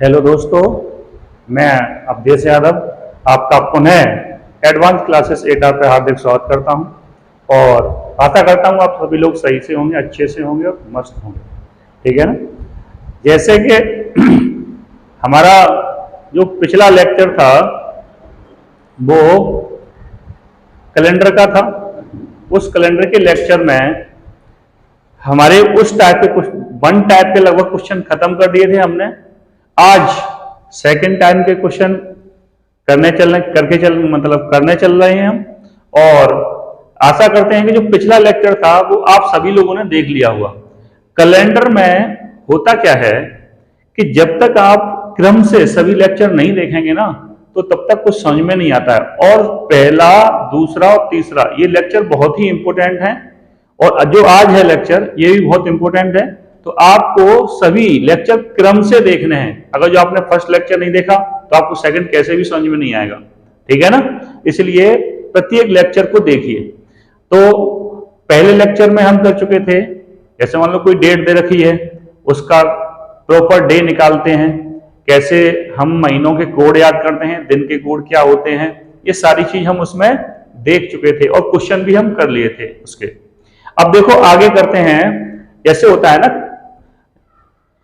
Hello दोस्तों, मैं अवधेश यादव आपका पुनः एडवांस क्लासेस एटा पे हार्दिक स्वागत करता हूं और आशा करता हूं आप सभी लोग सही से होंगे, अच्छे से होंगे और मस्त होंगे। ठीक है ना। जैसे कि हमारा जो पिछला लेक्चर था वो कैलेंडर का था। उस कैलेंडर के लेक्चर में हमारे उस टाइप के कुछ वन टाइप के लगभग क्वेश्चन खत्म कर दिए थे हमने। आज सेकंड टाइम के क्वेश्चन करने चल रहे हैं हम, और आशा करते हैं कि जो पिछला लेक्चर था वो आप सभी लोगों ने देख लिया हुआ। कैलेंडर में होता क्या है कि जब तक आप क्रम से सभी लेक्चर नहीं देखेंगे ना तो तब तक कुछ समझ में नहीं आता है। और पहला, दूसरा और तीसरा ये लेक्चर बहुत ही इंपॉर्टेंट है, और जो आज है लेक्चर ये भी बहुत इंपॉर्टेंट है। तो आपको सभी लेक्चर क्रम से देखने हैं। अगर जो आपने फर्स्ट लेक्चर नहीं देखा तो आपको सेकंड कैसे भी समझ में नहीं आएगा। ठीक है ना। इसलिए प्रत्येक लेक्चर को देखिए। तो पहले लेक्चर में हम कर चुके थे, जैसे मान लो कोई डेट दे रखी है, उसका प्रॉपर डे निकालते हैं, कैसे हम महीनों के कोड याद करते हैं, दिन के कोड क्या होते हैं, ये सारी चीज हम उसमें देख चुके थे और क्वेश्चन भी हम कर लिए थे उसके। अब देखो आगे करते हैं। जैसे होता है ना,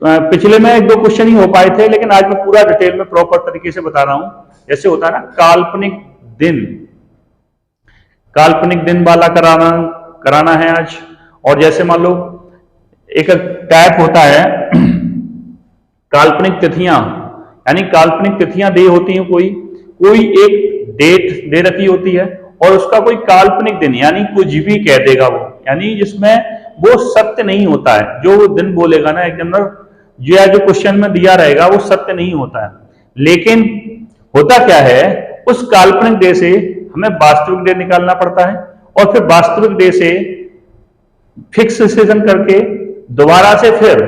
पिछले में एक दो क्वेश्चन ही हो पाए थे, लेकिन आज मैं पूरा डिटेल में प्रॉपर तरीके से बता रहा हूं। जैसे होता है ना काल्पनिक दिन वाला कराना है आज। और जैसे मान लो एक टाइप होता है काल्पनिक तिथियां, यानी काल्पनिक तिथियां दे होती हैं। कोई एक डेट दे रखी होती है और उसका कोई काल्पनिक दिन यानी कुछ भी कह देगा वो, यानी जिसमें वो सत्य नहीं होता है। जो वो दिन बोलेगा ना एग्जामिनर, जो क्वेश्चन में दिया रहेगा वो सत्य नहीं होता है। लेकिन होता क्या है, उस काल्पनिक डे से हमें वास्तविक डे निकालना पड़ता है, और फिर वास्तविक डे से फिक्सेशन करके दोबारा से फिर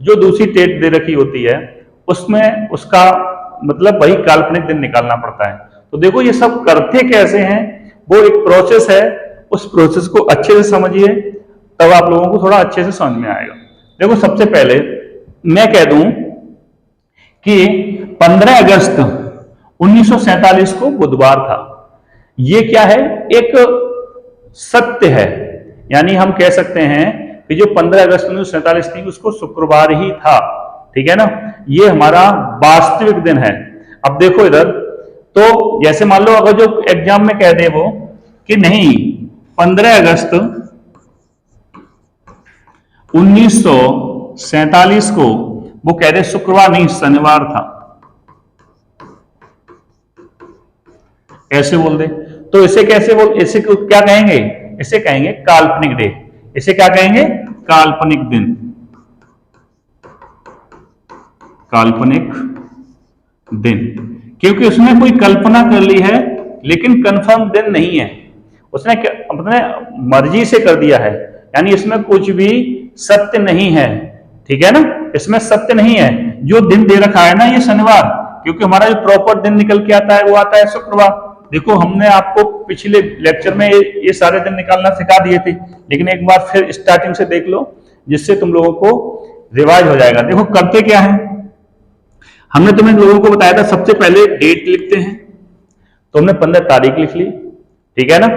जो दूसरी डेट दे रखी होती है उसमें उसका मतलब वही काल्पनिक दिन निकालना पड़ता है। तो देखो ये सब करते कैसे हैं, वो एक प्रोसेस है। उस प्रोसेस को अच्छे से समझिए, तब आप लोगों को थोड़ा अच्छे से समझ में आएगा। देखो सबसे पहले मैं कह दूं कि 15 अगस्त 1947 को बुधवार था। ये क्या है, एक सत्य है। यानी हम कह सकते हैं कि जो 15 अगस्त 1947 थी उसको शुक्रवार ही था। ठीक है ना। ये हमारा वास्तविक दिन है। अब देखो इधर, तो जैसे मान लो अगर जो एग्जाम में कह दे वो कि नहीं 15 अगस्त 1947 को वो कह दे शुक्रवार नहीं शनिवार था, ऐसे बोल दे, तो इसे इसे क्या कहेंगे, इसे कहेंगे काल्पनिक डे। इसे क्या कहेंगे, काल्पनिक दिन, काल्पनिक दिन। क्योंकि उसने कोई कल्पना कर ली है लेकिन कंफर्म दिन नहीं है, उसने अपने मर्जी से कर दिया है। यानी इसमें कुछ भी सत्य नहीं है। ठीक है ना, इसमें सत्य नहीं है। जो दिन दे रखा है ना ये शनिवार, क्योंकि हमारा जो प्रॉपर दिन निकल के आता है वो आता है शुक्रवार। देखो हमने आपको पिछले लेक्चर में ये सारे दिन निकालना सिखा दिए थे, लेकिन एक बार फिर स्टार्टिंग से देख लो, जिससे तुम लोगों को रिवाइज हो जाएगा। देखो करते क्या है, हमने तुम्हें लोगों को बताया था सबसे पहले डेट लिखते हैं, तो हमने 15 तारीख लिख ली। ठीक है ना।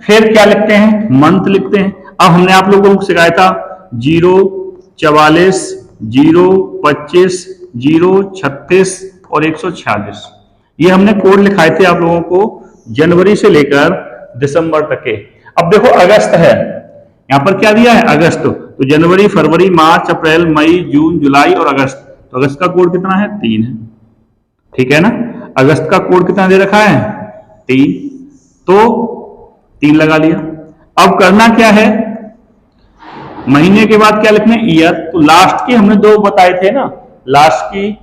फिर क्या लिखते हैं, मंथ लिखते हैं। अब हमने आप लोगों को सिखाया था 044 025 036 और 146, ये हमने कोड लिखाए थे आप लोगों को जनवरी से लेकर दिसंबर तक के। अब देखो अगस्त है, यहां पर क्या दिया है अगस्त, तो जनवरी फरवरी मार्च अप्रैल मई जून जुलाई और अगस्त। तो अगस्त का कोड कितना है, 3 है। ठीक है ना। अगस्त का कोड कितना दे रखा है, 3, तो 3 लगा लिया। अब करना क्या है, महीने के बाद क्या लिखना है, ईयर। तो लास्ट की हमने 2 बताए थे ना, लास्ट की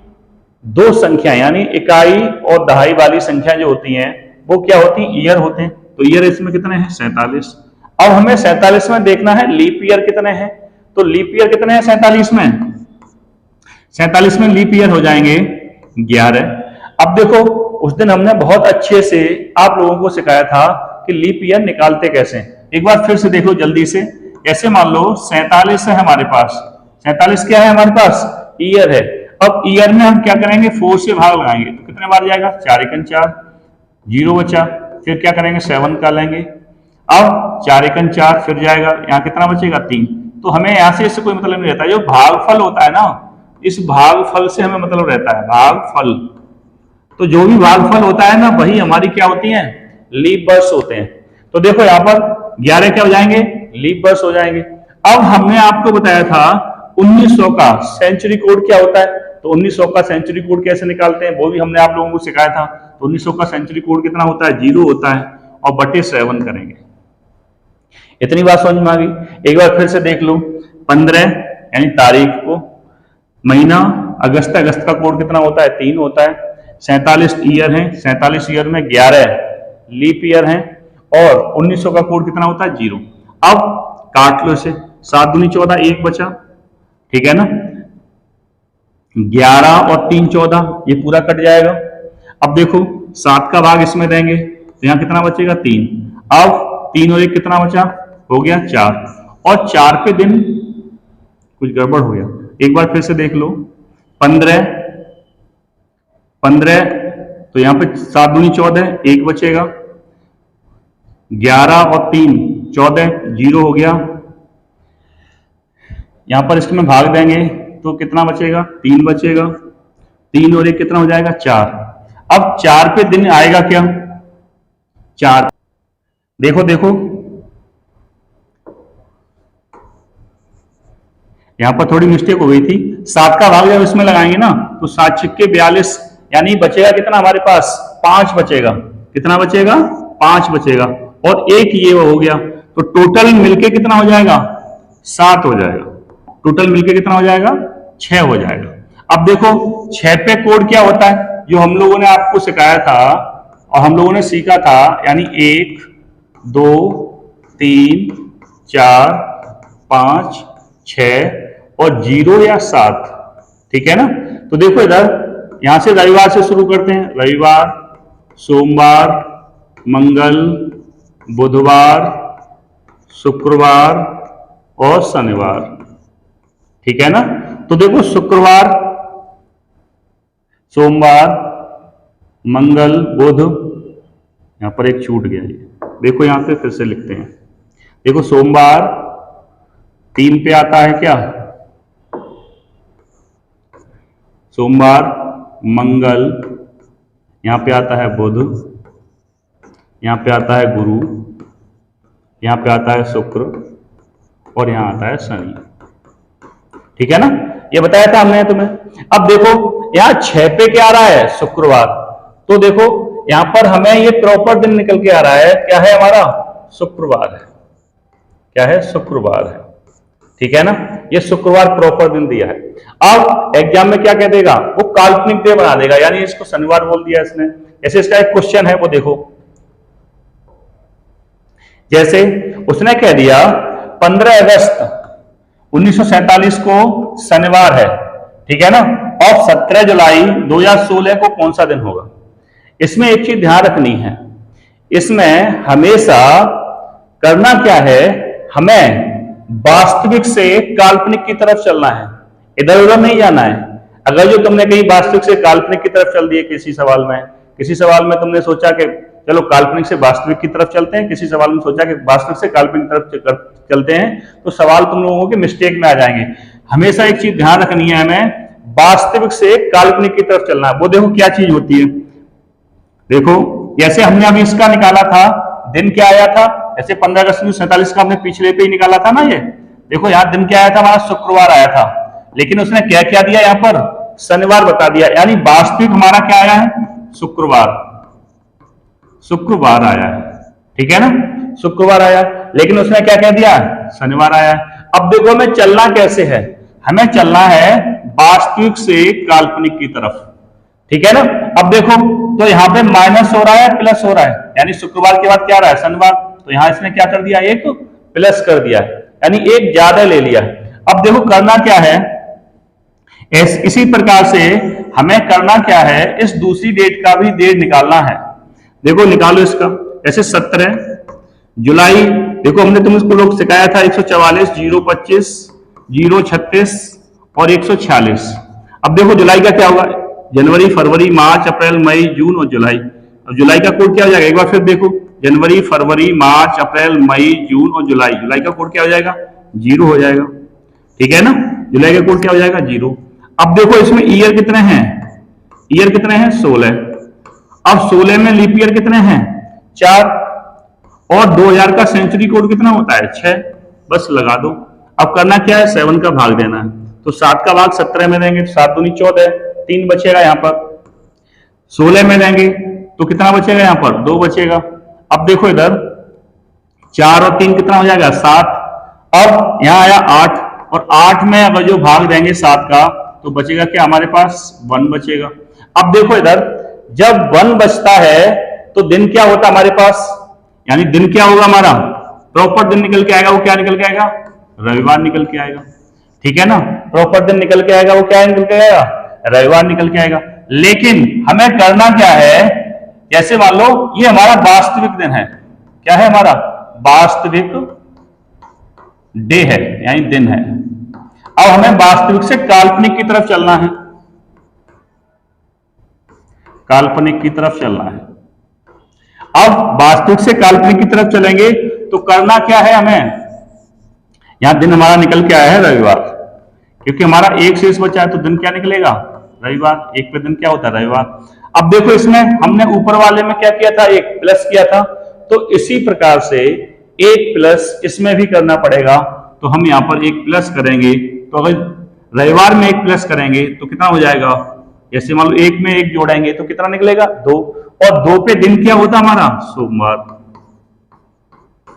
2 संख्या यानी इकाई और दहाई वाली संख्या जो होती हैं वो क्या होती है, ईयर होते हैं। तो ईयर इसमें कितने हैं, 47। अब हमें 47 में देखना है लीप ईयर कितने हैं, तो लीप ईयर कितने हैं 47 में, 47 में लीप ईयर हो जाएंगे 11। अब देखो उस दिन हमने बहुत अच्छे से आप लोगों को सिखाया था कि लीप ईयर निकालते कैसे। एक बार फिर से देख लो जल्दी से। ऐसे मान लो 47 है हमारे पास, 47 क्या है हमारे पास, ईयर है। अब ईयर में हम क्या करेंगे, 4 से भाग लगाएंगे तो कितने बार जाएगा, 4 एकन 4, 0 बचा, फिर क्या करेंगे 7 का लेंगे, अब 4 एकन 4 फिर जाएगा, यहाँ कितना बचेगा 3। तो हमें यहाँ से इससे कोई मतलब नहीं रहता, जो भागफल होता है ना, इस भागफल से हमें मतलब रहता है, भागफल। तो जो भी भागफल होता है ना, वही हमारी क्या होती है, लीप वर्ष होते हैं। तो देखो यहाँ पर 11 क्या हो जाएंगे, लीप वर्ष हो जाएंगे। अब हमने आपको बताया था 1900 का सेंचुरी कोड क्या होता है, तो 1900 का सेंचुरी कोड कैसे निकालते हैं वो भी हमने आप लोगों को सिखाया था। तो 1900 का सेंचुरी कोड कितना होता है, 0 होता है, और बटे 7 करेंगे। इतनी बात समझ में आ गई। एक बार फिर से देख लो, 15 यानी तारीख को, महीना अगस्त, अगस्त का कोड कितना होता है, 3 होता है, 47 ईयर है, 47 ईयर में 11 लीप ईयर है, और 1900 का कोड कितना होता है, 0। अब काट लो इसे, 7 दूनी 14, 1 बचा, ठीक है ना, 11 और 3 14, ये पूरा कट जाएगा। अब देखो 7 का भाग इसमें देंगे तो यहाँ कितना बचेगा, 3। अब 3 और 1 कितना बचा, हो गया 4, और 4 पे दिन कुछ गड़बड़ हो गया, एक बार फिर से देख लो, 15 तो यहाँ पे 7 दूनी 14, 1 बचेगा, 11 और 3 14, 0 हो गया, यहां पर इसके में भाग देंगे तो कितना बचेगा, 3 बचेगा, 3 और 1 कितना हो जाएगा, 4। अब 4 पे दिन आएगा क्या, 4, देखो देखो यहां पर थोड़ी मिस्टेक हो गई थी, 7 का भाग जब इसमें लगाएंगे ना तो 7 छिक्के 42, यानी बचेगा कितना हमारे पास, 5 बचेगा, कितना बचेगा, 5 बचेगा, और 1 ये हो गया, तो टोटल मिलके कितना हो जाएगा, 7 हो जाएगा, टोटल मिलके कितना हो जाएगा, 6 हो जाएगा। अब देखो 6 पे कोड क्या होता है, जो हम लोगों ने आपको सिखाया था और हम लोगों ने सीखा था, यानी 1 2 3 4 5 6 और 0 या 7, ठीक है ना। तो देखो इधर यहां से रविवार से शुरू करते हैं, रविवार, सोमवार, मंगल, बुधवार, शुक्रवार और शनिवार, ठीक है ना। तो देखो शुक्रवार, सोमवार, मंगल, बुध, यहां पर एक छूट गया, ये देखो यहां पे फिर से लिखते हैं, देखो सोमवार 3 पे आता है क्या, सोमवार, मंगल, यहां पे आता है बुध, यहां पे आता है गुरु, यहां पे आता है शुक्र, और यहां आता है शनि, ठीक है ना, ये बताया था हमने तुम्हें। अब देखो यहां 6 पे क्या आ रहा है, शुक्रवार, तो देखो यहां पर हमें ये प्रॉपर दिन निकल के आ रहा है, क्या है हमारा, शुक्रवार है, क्या है, शुक्रवार है, ठीक है ना, ये शुक्रवार प्रॉपर दिन दिया है। अब एग्जाम में क्या कह देगा, वो काल्पनिक डे बना देगा, यानी इसको शनिवार बोल दिया इसने। ऐसे इसका एक क्वेश्चन है, वो देखो, जैसे उसने कह दिया 15 अगस्त 1947 को शनिवार है, ठीक है ना, और 17 जुलाई 2016 को कौन सा दिन होगा। इसमें एक चीज ध्यान रखनी है, इसमें हमेशा करना क्या है, हमें वास्तविक से काल्पनिक की तरफ चलना है, इधर उधर नहीं जाना है। अगर जो तुमने कहीं वास्तविक से काल्पनिक की तरफ चल दिए, किसी सवाल में तुमने सोचा कि चलो काल्पनिक से वास्तविक की तरफ चलते हैं, किसी सवाल में सोचा कि वास्तविक से काल्पनिक की तरफ चलते हैं, तो सवाल तुम लोगों के मिस्टेक में आ जाएंगे। हमेशा एक चीज ध्यान रखनी है, हमें वास्तविक से काल्पनिक की तरफ चलना है। वो देखो क्या चीज होती है, देखो जैसे हमने अभी इसका निकाला था, दिन क्या आया था, ऐसे 15 अगस्त 1947 का हमने पिछले पे ही निकाला था ना, ये देखो यहाँ दिन क्या आया था, हमारा शुक्रवार आया था, लेकिन उसने क्या क्या दिया, यहाँ पर शनिवार बता दिया, यानी वास्तविक हमारा क्या आया है, शुक्रवार आया है, ठीक है ना, शुक्रवार आया, लेकिन उसने क्या कह दिया, शनिवार आया है। अब देखो हमें चलना कैसे है, हमें चलना है वास्तविक से काल्पनिक की तरफ, ठीक है ना। अब देखो तो यहाँ पे माइनस हो रहा है, प्लस हो रहा है, यानी शुक्रवार के बाद क्या रहा है, शनिवार, तो यहां इसने क्या कर दिया, एक प्लस कर दिया है, यानी एक ज्यादा ले लिया है। अब देखो करना क्या है, इसी प्रकार से हमें करना क्या है, इस दूसरी डेट का भी डेट निकालना है। देखो निकालो इसका, जैसे 17 जुलाई, देखो हमने तुमको लोग सिखाया था 144, 025, 036 और 146। अब देखो जुलाई का क्या होगा, जनवरी फरवरी मार्च अप्रैल मई जून और जुलाई। अब जुलाई का कोड क्या हो जाएगा, एक बार फिर देखो, जनवरी फरवरी मार्च अप्रैल मई जून और जुलाई, जुलाई का कोड क्या हो जाएगा, 0 हो जाएगा। ठीक है ना, जुलाई का कोड क्या हो जाएगा, 0। अब देखो इसमें ईयर कितने हैं, ईयर कितने हैं, 16। अब 16 में लीप ईयर कितने हैं, 4, और 2000 का सेंचुरी कोड कितना होता है, 6। बस लगा दो। अब करना क्या है, 7 का भाग देना है। तो 7 का भाग 17 में देंगे, 7 दूनी 14, 3 बचेगा यहाँ पर। 16 में देंगे तो कितना बचेगा, यहाँ पर 2 बचेगा। अब देखो इधर 4 और 3 कितना हो जाएगा, 7। अब यहाँ आया 8, और 8 में अगर जो भाग देंगे 7 का तो बचेगा क्या, हमारे पास 1 बचेगा। अब देखो इधर जब 1 बचता है तो दिन क्या होता है हमारे पास, यानी दिन क्या होगा हमारा, प्रॉपर दिन निकल के आएगा, वो क्या निकल के आएगा, रविवार निकल के आएगा। ठीक है ना, प्रॉपर दिन निकल के आएगा, वो क्या निकल के आएगा, रविवार निकल के आएगा। लेकिन हमें करना क्या है, जैसे मान लो ये हमारा वास्तविक दिन है, क्या है हमारा वास्तविक डे है, यानी दिन है। अब हमें वास्तविक से काल्पनिक की तरफ चलना है, काल्पनिक की तरफ चलना है। अब वास्तविक से काल्पनिक की तरफ चलेंगे तो करना क्या है हमें, यहां दिन हमारा निकल के आया है रविवार, क्योंकि हमारा एक शेष बचा है तो दिन क्या निकलेगा, रविवार। एक पे दिन क्या होता है, रविवार। अब देखो इसमें हमने ऊपर वाले में क्या किया था, एक प्लस किया था, तो इसी प्रकार से एक प्लस इसमें भी करना पड़ेगा। तो हम यहां पर एक प्लस करेंगे, तो अगर रविवार में एक प्लस करेंगे तो कितना हो जाएगा, जैसे मान लो एक में एक जोड़ेंगे तो कितना निकलेगा, 2। और 2 पे दिन क्या होता है हमारा, सोमवार।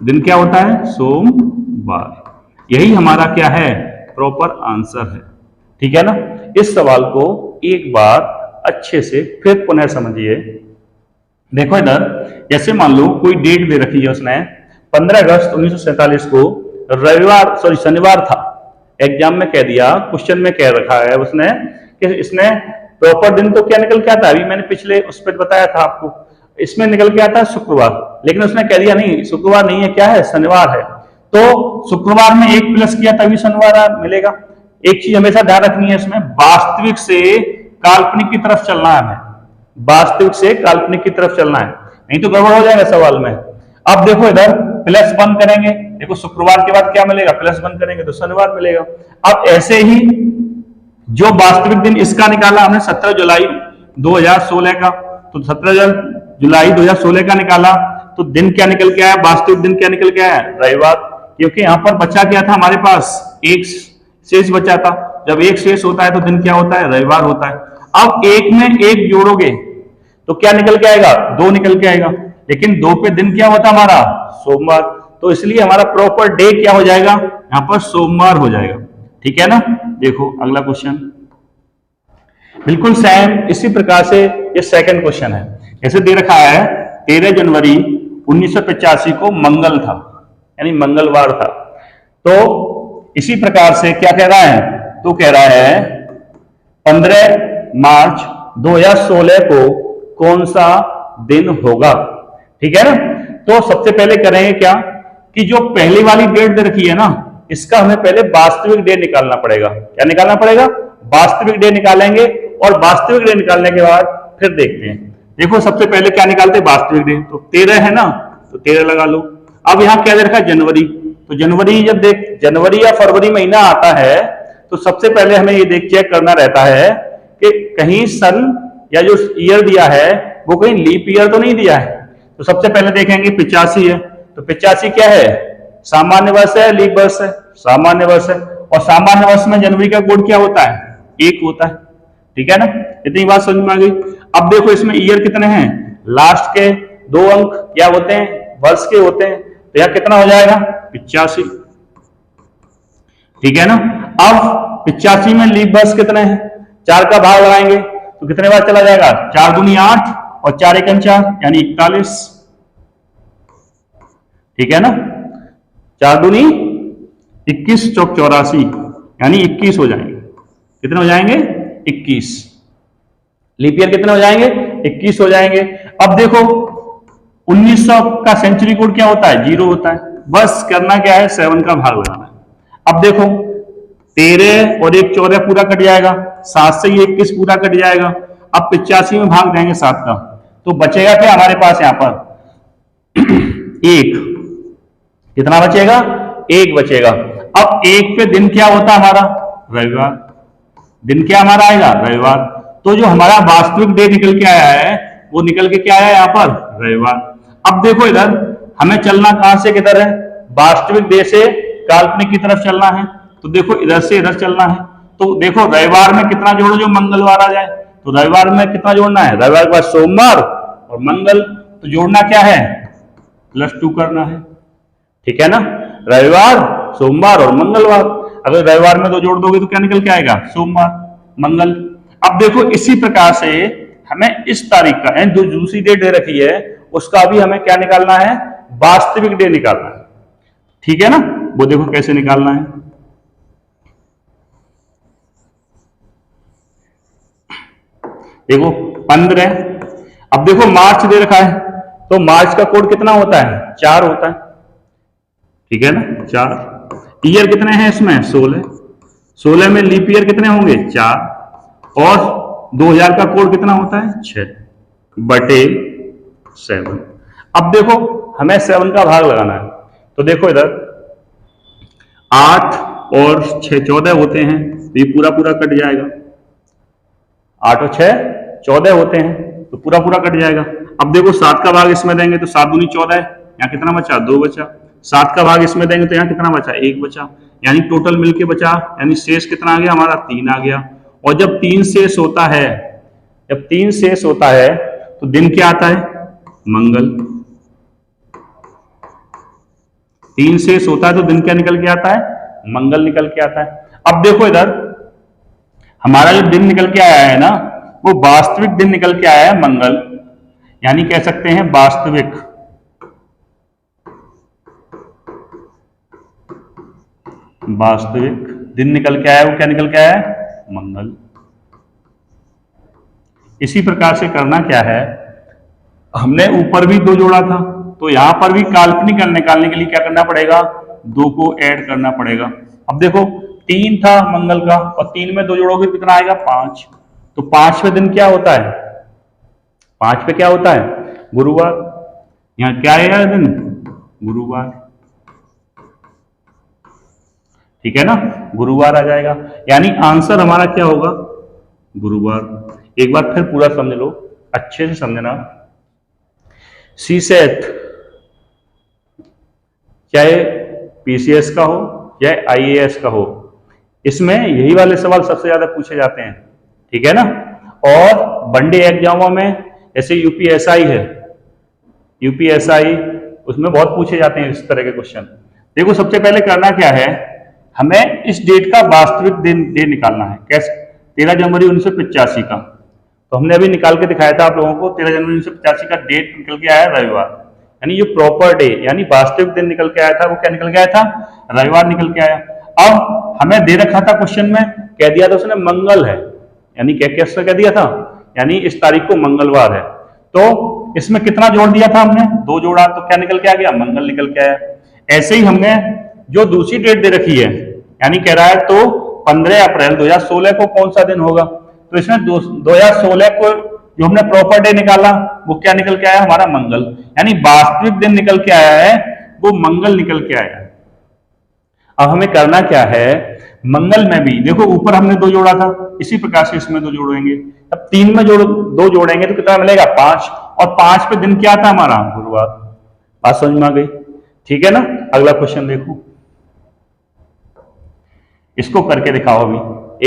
दिन क्या होता है, सोमवार। यही हमारा क्या है, प्रॉपर आंसर है। ठीक है ना। इस सवाल को एक बार अच्छे से फिर पुनः समझिए। देखो इधर जैसे मान लो कोई डेट दे रखी है उसने, 15 अगस्त 1947 को रविवार शनिवार था, एग्जाम में कह दिया, क्वेश्चन में कह रखा है उसने कि इसने प्रॉपर दिन तो क्या निकल के आता है, अभी मैंने पिछले उस पर बताया था आपको, इसमें निकल के आता है शुक्रवार, लेकिन उसने कह दिया नहीं शुक्रवार नहीं है, क्या है, शनिवार है। तो शुक्रवार में एक प्लस किया तभी शनिवार मिलेगा। एक चीज हमेशा ध्यान रखनी है इसमें, वास्तविक से काल्पनिक की तरफ चलना है हमें, वास्तविक से काल्पनिक की तरफ चलना है, नहीं तो गड़बड़ हो जाएगा सवाल में। अब देखो इधर +1 करेंगे, देखो शुक्रवार के बाद क्या मिलेगा, +1 करेंगे तो शनिवार मिलेगा। अब ऐसे ही जो वास्तविक दिन इसका निकाला हमने 17 जुलाई 2016 का, तो 17 जुलाई 2016 का निकाला तो दिन क्या निकल के आया, वास्तविक दिन क्या निकल के आया, रविवार। क्योंकि यहां पर बचा क्या था हमारे पास, एक शेष बचा था, जब एक शेष होता है तो दिन क्या होता है, रविवार होता है। अब एक में एक जोड़ोगे तो क्या निकल के आएगा, 2 निकल के आएगा, लेकिन 2 पे दिन क्या होता हमारा, सोमवार। तो इसलिए हमारा प्रॉपर डे क्या हो जाएगा, यहां पर सोमवार हो जाएगा। ठीक है ना। देखो अगला क्वेश्चन बिल्कुल सेम इसी प्रकार से, ये सेकंड क्वेश्चन है। जैसे दे रखा है 13 जनवरी 1985 को मंगल था, यानी मंगलवार था। तो इसी प्रकार से क्या कह रहा है, तो कह रहा है 15 मार्च 2016 को कौन सा दिन होगा। ठीक है ना। तो सबसे पहले करेंगे क्या कि जो पहली वाली डेट दे रखी है ना, इसका हमें पहले वास्तविक डे निकालना पड़ेगा। क्या निकालना पड़ेगा, वास्तविक डे निकालेंगे, और वास्तविक डे निकालने के बाद फिर देखते हैं। देखो सबसे पहले क्या निकालते हैं, वास्तविक डे, तो 13 है ना, तो 13 लगा लो। अब यहाँ क्या दे रखा है, जनवरी, तो जनवरी जब जनवरी या फरवरी महीना आता है तो सबसे पहले हमें ये चेक करना रहता है कि कहीं सन या जो ईयर दिया है वो कहीं लीप ईयर तो नहीं दिया है। तो सबसे पहले देखेंगे 85 है, तो 85 क्या है, सामान्य वर्ष है, लीप वर्ष है, सामान्य वर्ष है। और सामान्य वर्ष में जनवरी का कोड क्या होता है, 1 होता है। ठीक है ना, इतनी बात समझ में आ गई। अब देखो इसमें ईयर कितने हैं, लास्ट के 2 अंक क्या होते हैं, वर्ष के होते हैं, तो यह कितना हो जाएगा, 85। ठीक है ना। अब 85 में लीप वर्ष कितने हैं, 4 का भाग लगाएंगे तो कितने बार चला जाएगा, 4 दूनी 8 और 4 एकम 4 यानी 41। ठीक है ना, 4 दूनी 21 चौक 84 यानी 21 हो जाएंगे। कितने हो जाएंगे, 21। लीप ईयर कितने हो जाएंगे, 21 हो जाएंगे। अब देखो 1900 का सेंचुरी कोड क्या होता है, 0 होता है। बस करना क्या है, 7 का भाग लगाना है। अब देखो 13 और 1 14 पूरा कट जाएगा, 7 से ये 21 पूरा कट जाएगा। अब 85 में भाग देंगे 7 का, तो बचेगा क्या हमारे पास यहाँ पर 1। कितना बचेगा? 1 बचेगा। अब 1 पे दिन क्या होता है हमारा? रविवार। दिन क्या हमारा आएगा? रविवार। तो जो हमारा वास्तविक डे निकल के आया है वो निकल के क्या आया यहाँ पर? रविवार। अब देखो इधर हमें चलना कहां से किधर है? वास्तविक डे से काल्पनिक की तरफ चलना है। तो देखो इधर से इधर चलना है। तो देखो रविवार में कितना जोड़ो जो मंगलवार आ जाए। तो रविवार में कितना जोड़ना है? रविवार के बाद सोमवार और मंगल, तो जोड़ना क्या है? +2 करना है। ठीक है ना? रविवार, सोमवार और मंगलवार। अगर रविवार में 2 जोड़ दोगे तो क्या निकल के आएगा? सोमवार, मंगल। अब देखो इसी प्रकार से हमें इस तारीख का जो दूसरी डेट दे रखी है उसका भी हमें क्या निकालना है? वास्तविक डे निकालना है। ठीक है ना? वो देखो कैसे निकालना है। देखो 15। अब देखो मार्च दे रखा है, तो मार्च का कोड कितना होता है? 4 होता है। ठीक है ना? 4। ईयर कितने हैं इसमें? 16। 16 में लीप ईयर कितने होंगे? 4। और 2000 का कोड कितना होता है? 6/7। अब देखो हमें 7 का भाग लगाना है। तो देखो इधर 8 और 6 14 होते हैं, तो ये पूरा पूरा कट जाएगा। 8 और 6 14 होते हैं, तो पूरा पूरा कट जाएगा। अब देखो 7 का भाग इसमें देंगे तो 7 दूनी 14 है, यहाँ कितना बचा? 2 बचा। 7 का भाग इसमें देंगे तो यहाँ कितना बचा? 1 बचा। यानी टोटल मिलके बचा, यानी शेष कितना आ गया हमारा? 3 आ गया। और जब 3 शेष होता है, जब 3 शेष होता है तो दिन क्या आता है? मंगल। 3 शेष होता है तो दिन क्या निकल के आता है? मंगल निकल के आता है। अब देखो इधर हमारा जो दिन निकल के आया है ना, वो वास्तविक दिन निकल के आया है मंगल। यानी कह सकते हैं वास्तविक दिन निकल के आया है, वो क्या निकल के आया है? मंगल। इसी प्रकार से करना क्या है, हमने ऊपर भी 2 जोड़ा था, तो यहां पर भी काल्पनिक निकालने के लिए क्या करना पड़ेगा? 2 को ऐड करना पड़ेगा। अब देखो 3 था मंगल का, और 3 में 2 जोड़ोगे कितना आएगा? 5। तो 5वें दिन क्या होता है? 5 पे क्या होता है? गुरुवार। यहाँ क्या आएगा दिन? गुरुवार। ठीक है ना? गुरुवार आ जाएगा। यानी आंसर हमारा क्या होगा? गुरुवार। एक बार फिर पूरा समझ लो, अच्छे से समझना। सीसेट चाहे पीसीएस का हो चाहे आईएएस का हो, इसमें यही वाले सवाल सबसे ज्यादा पूछे जाते हैं। ठीक है ना? और वनडे एग्जामों में जैसे यूपीएसआई है, यूपीएसआई उसमें बहुत पूछे जाते हैं इस तरह के क्वेश्चन। देखो सबसे पहले करना क्या है, हमें इस डेट का वास्तविक डे निकालना है। कैसे? 13 जनवरी 1985 का, तो हमने अभी निकाल के दिखाया था आप लोगों को। 13 जनवरी 1985 का डेट निकल के आया रविवार। यानी ये प्रॉपर डे यानी वास्तविक दिन निकल के आया था, वो क्या निकल के आया था? रविवार निकल के आया। अब हमें दे रखा था क्वेश्चन में, कह दिया था उसने मंगल है, यानी क्या कैसे कह दिया था? यानी इस तारीख को मंगलवार है। तो इसमें कितना जोड़ दिया था हमने? 2 जोड़ा, तो क्या निकल के आ गया? मंगल निकल के आया। ऐसे ही हमने जो दूसरी डेट दे रखी है, यानी कह रहा है तो 15 अप्रैल 2016 को कौन सा दिन होगा, तो इसमें 2016 को जो हमने प्रॉपर डे निकाला वो क्या निकल के आया? हमारा मंगल। यानी वास्तविक दिन निकल के आया है वो मंगल निकल के आया है। अब हमें करना क्या है, मंगल में भी देखो ऊपर हमने 2 जोड़ा था, इसी प्रकार से इसमें 2 जोड़ेंगे। अब 3 में 2 जोड़ेंगे तो कितना मिलेगा? 5। और 5 पे दिन क्या था हमारा? गुरुवार। बात समझ में आ गई? ठीक है ना? अगला क्वेश्चन देखो, इसको करके दिखाओ। अभी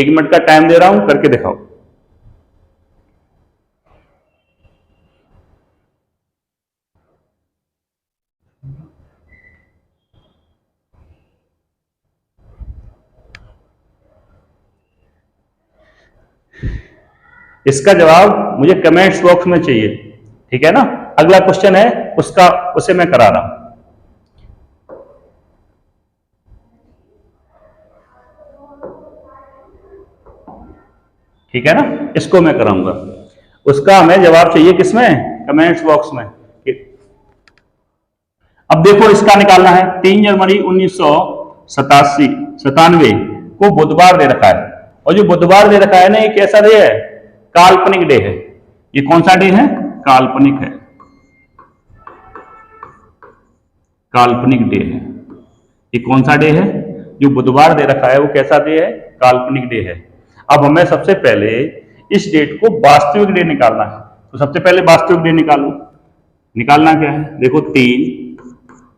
1 मिनट का टाइम दे रहा हूं, करके दिखाओ। इसका जवाब मुझे कमेंट्स बॉक्स में चाहिए। ठीक है ना? अगला क्वेश्चन है उसका, उसे मैं करा रहा हूं। ठीक है ना? इसको मैं कराऊंगा, उसका हमें जवाब चाहिए किसमें? कमेंट्स बॉक्स में। अब देखो इसका निकालना है। 3 जनवरी 1997 को बुधवार दे रखा है, और जो बुधवार दे रखा है ना, ये कैसा डे है? काल्पनिक डे है। ये कौन सा डे है? काल्पनिक है, काल्पनिक डे है। ये कौन सा डे है? जो बुधवार दे रखा है वो कैसा डे है? काल्पनिक डे है। अब हमें सबसे पहले इस डेट को वास्तविक डे निकालना है, तो सबसे पहले वास्तविक डे निकालो। निकालना क्या है? देखो 3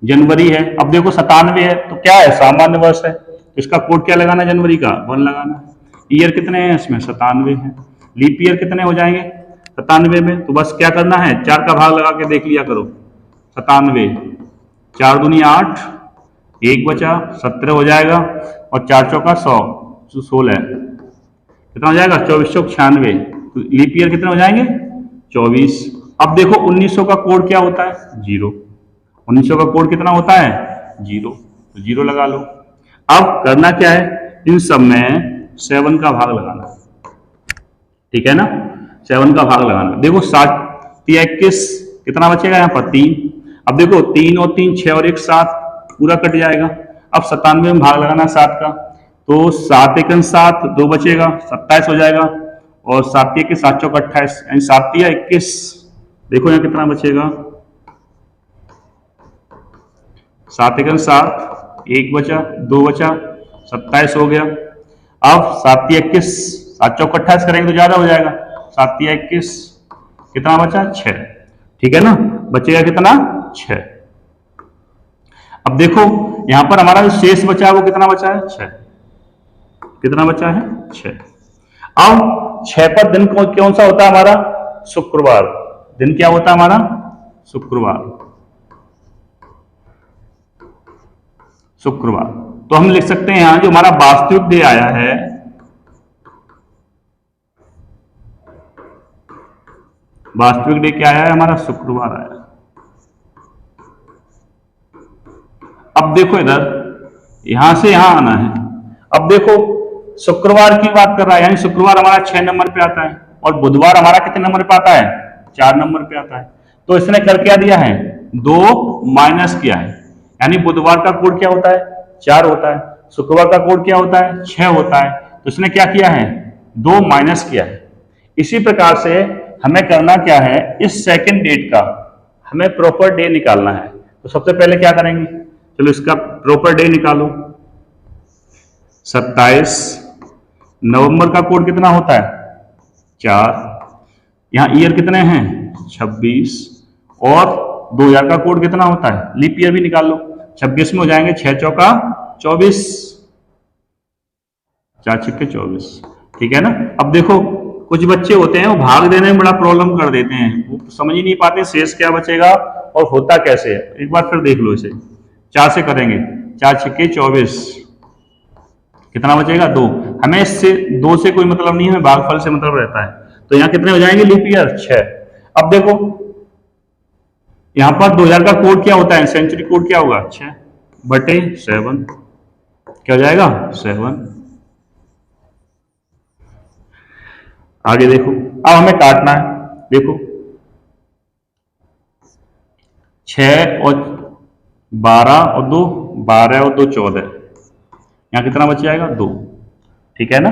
जनवरी है। अब देखो 97 है, तो क्या है? सामान्य वर्ष है, तो इसका कोड क्या लगाना? जनवरी का 1 लगाना। ईयर कितने हैं इसमें? 97 है। लीप ईयर कितने हो जाएंगे 97 में? तो बस क्या करना है? 4 का भाग लगा के देख लिया करो। 97, 4 दूनी 8, 1 बचा, 17 हो जाएगा, और 4 चौका 100, 16 कितना हो जाएगा? 2496। तो लीप ईयर कितने हो जाएंगे? 24। अब देखो 1900 का कोड क्या होता है? 0। 1900 का कोड कितना होता है? 0, तो 0 लगा लो। अब करना क्या है? इन सब में 7 का भाग लगाना, ठीक है ना? 7 का भाग लगाना। देखो 7 या 21 कितना बचेगा यहाँ पर? 3। अब देखो 3 और 3 6 और 1 7, पूरा कट जाएगा। अब 97 में भाग लगाना 7 का, तो 7 1 7, 2 बचेगा, 27 हो जाएगा, और 7 1 7 चौक 28, यानी 7 या 21। देखो यहाँ कितना बचेगा? 7 1 7, 1 बचा, 2 बचा, 27 हो गया। अब 7 या 21, 7 चौक 28 करेंगे तो ज्यादा हो जाएगा। 7 या 21 कितना बचा? 6, ठीक है ना? बचेगा कितना? 6। अब देखो यहां पर हमारा जो शेष बचा है वो कितना बचा है? 6। कितना बचा है? 6। अब 6 पर दिन कौन सा होता है हमारा? शुक्रवार। दिन क्या होता है हमारा? शुक्रवार। शुक्रवार। तो हम लिख सकते हैं यहां जो हमारा वास्तविक डे आया है, वास्तविक डे क्या आया है हमारा? शुक्रवार आया। अब देखो इधर, यहां से यहां आना है। अब देखो शुक्रवार की बात कर रहा है, यानी शुक्रवार हमारा 6 नंबर पे आता है, और बुधवार हमारा कितने नंबर पे आता है? 4 नंबर पे आता है। तो इसने कर क्या दिया है? 2 माइनस किया है, यानी बुधवार का कोड क्या होता है? 4 होता है। शुक्रवार का कोड क्या होता है? 6 होता है। तो इसने क्या किया है? 2 माइनस किया है। इसी प्रकार से हमें करना क्या है? इस सेकंड डेट का हमें प्रॉपर डे निकालना है। तो सबसे पहले क्या करेंगे? चलो इसका प्रॉपर डे निकालो। 27 नवंबर का कोड कितना होता है? 4। यहां ईयर कितने हैं? 26। और 2000 का कोड कितना होता है? लीप ईयर भी निकाल लो। 26 में हो जाएंगे 6 चौका 24, 4 छक्के 24, ठीक है ना? अब देखो कुछ बच्चे होते हैं वो भाग देने में बड़ा प्रॉब्लम कर देते हैं, वो समझ ही नहीं पाते शेष क्या बचेगा और होता कैसे है। एक बार फिर देख लो इसे। 4 से करेंगे, 4 छक्के 24, कितना बचेगा? 2। हमें इससे 2 से कोई मतलब नहीं है, हमें भागफल से मतलब रहता है। तो यहाँ कितने हो जाएंगे लीप ईयर? 6। अब देखो यहां पर 2000 का कोड क्या होता है? सेंचुरी कोड क्या होगा? 6/7, क्या हो जाएगा? 7। आगे देखो, अब हमें काटना है। देखो 6 और 12 और 2, 12 और 2 14, यहां कितना बच जाएगा? 2, ठीक है ना?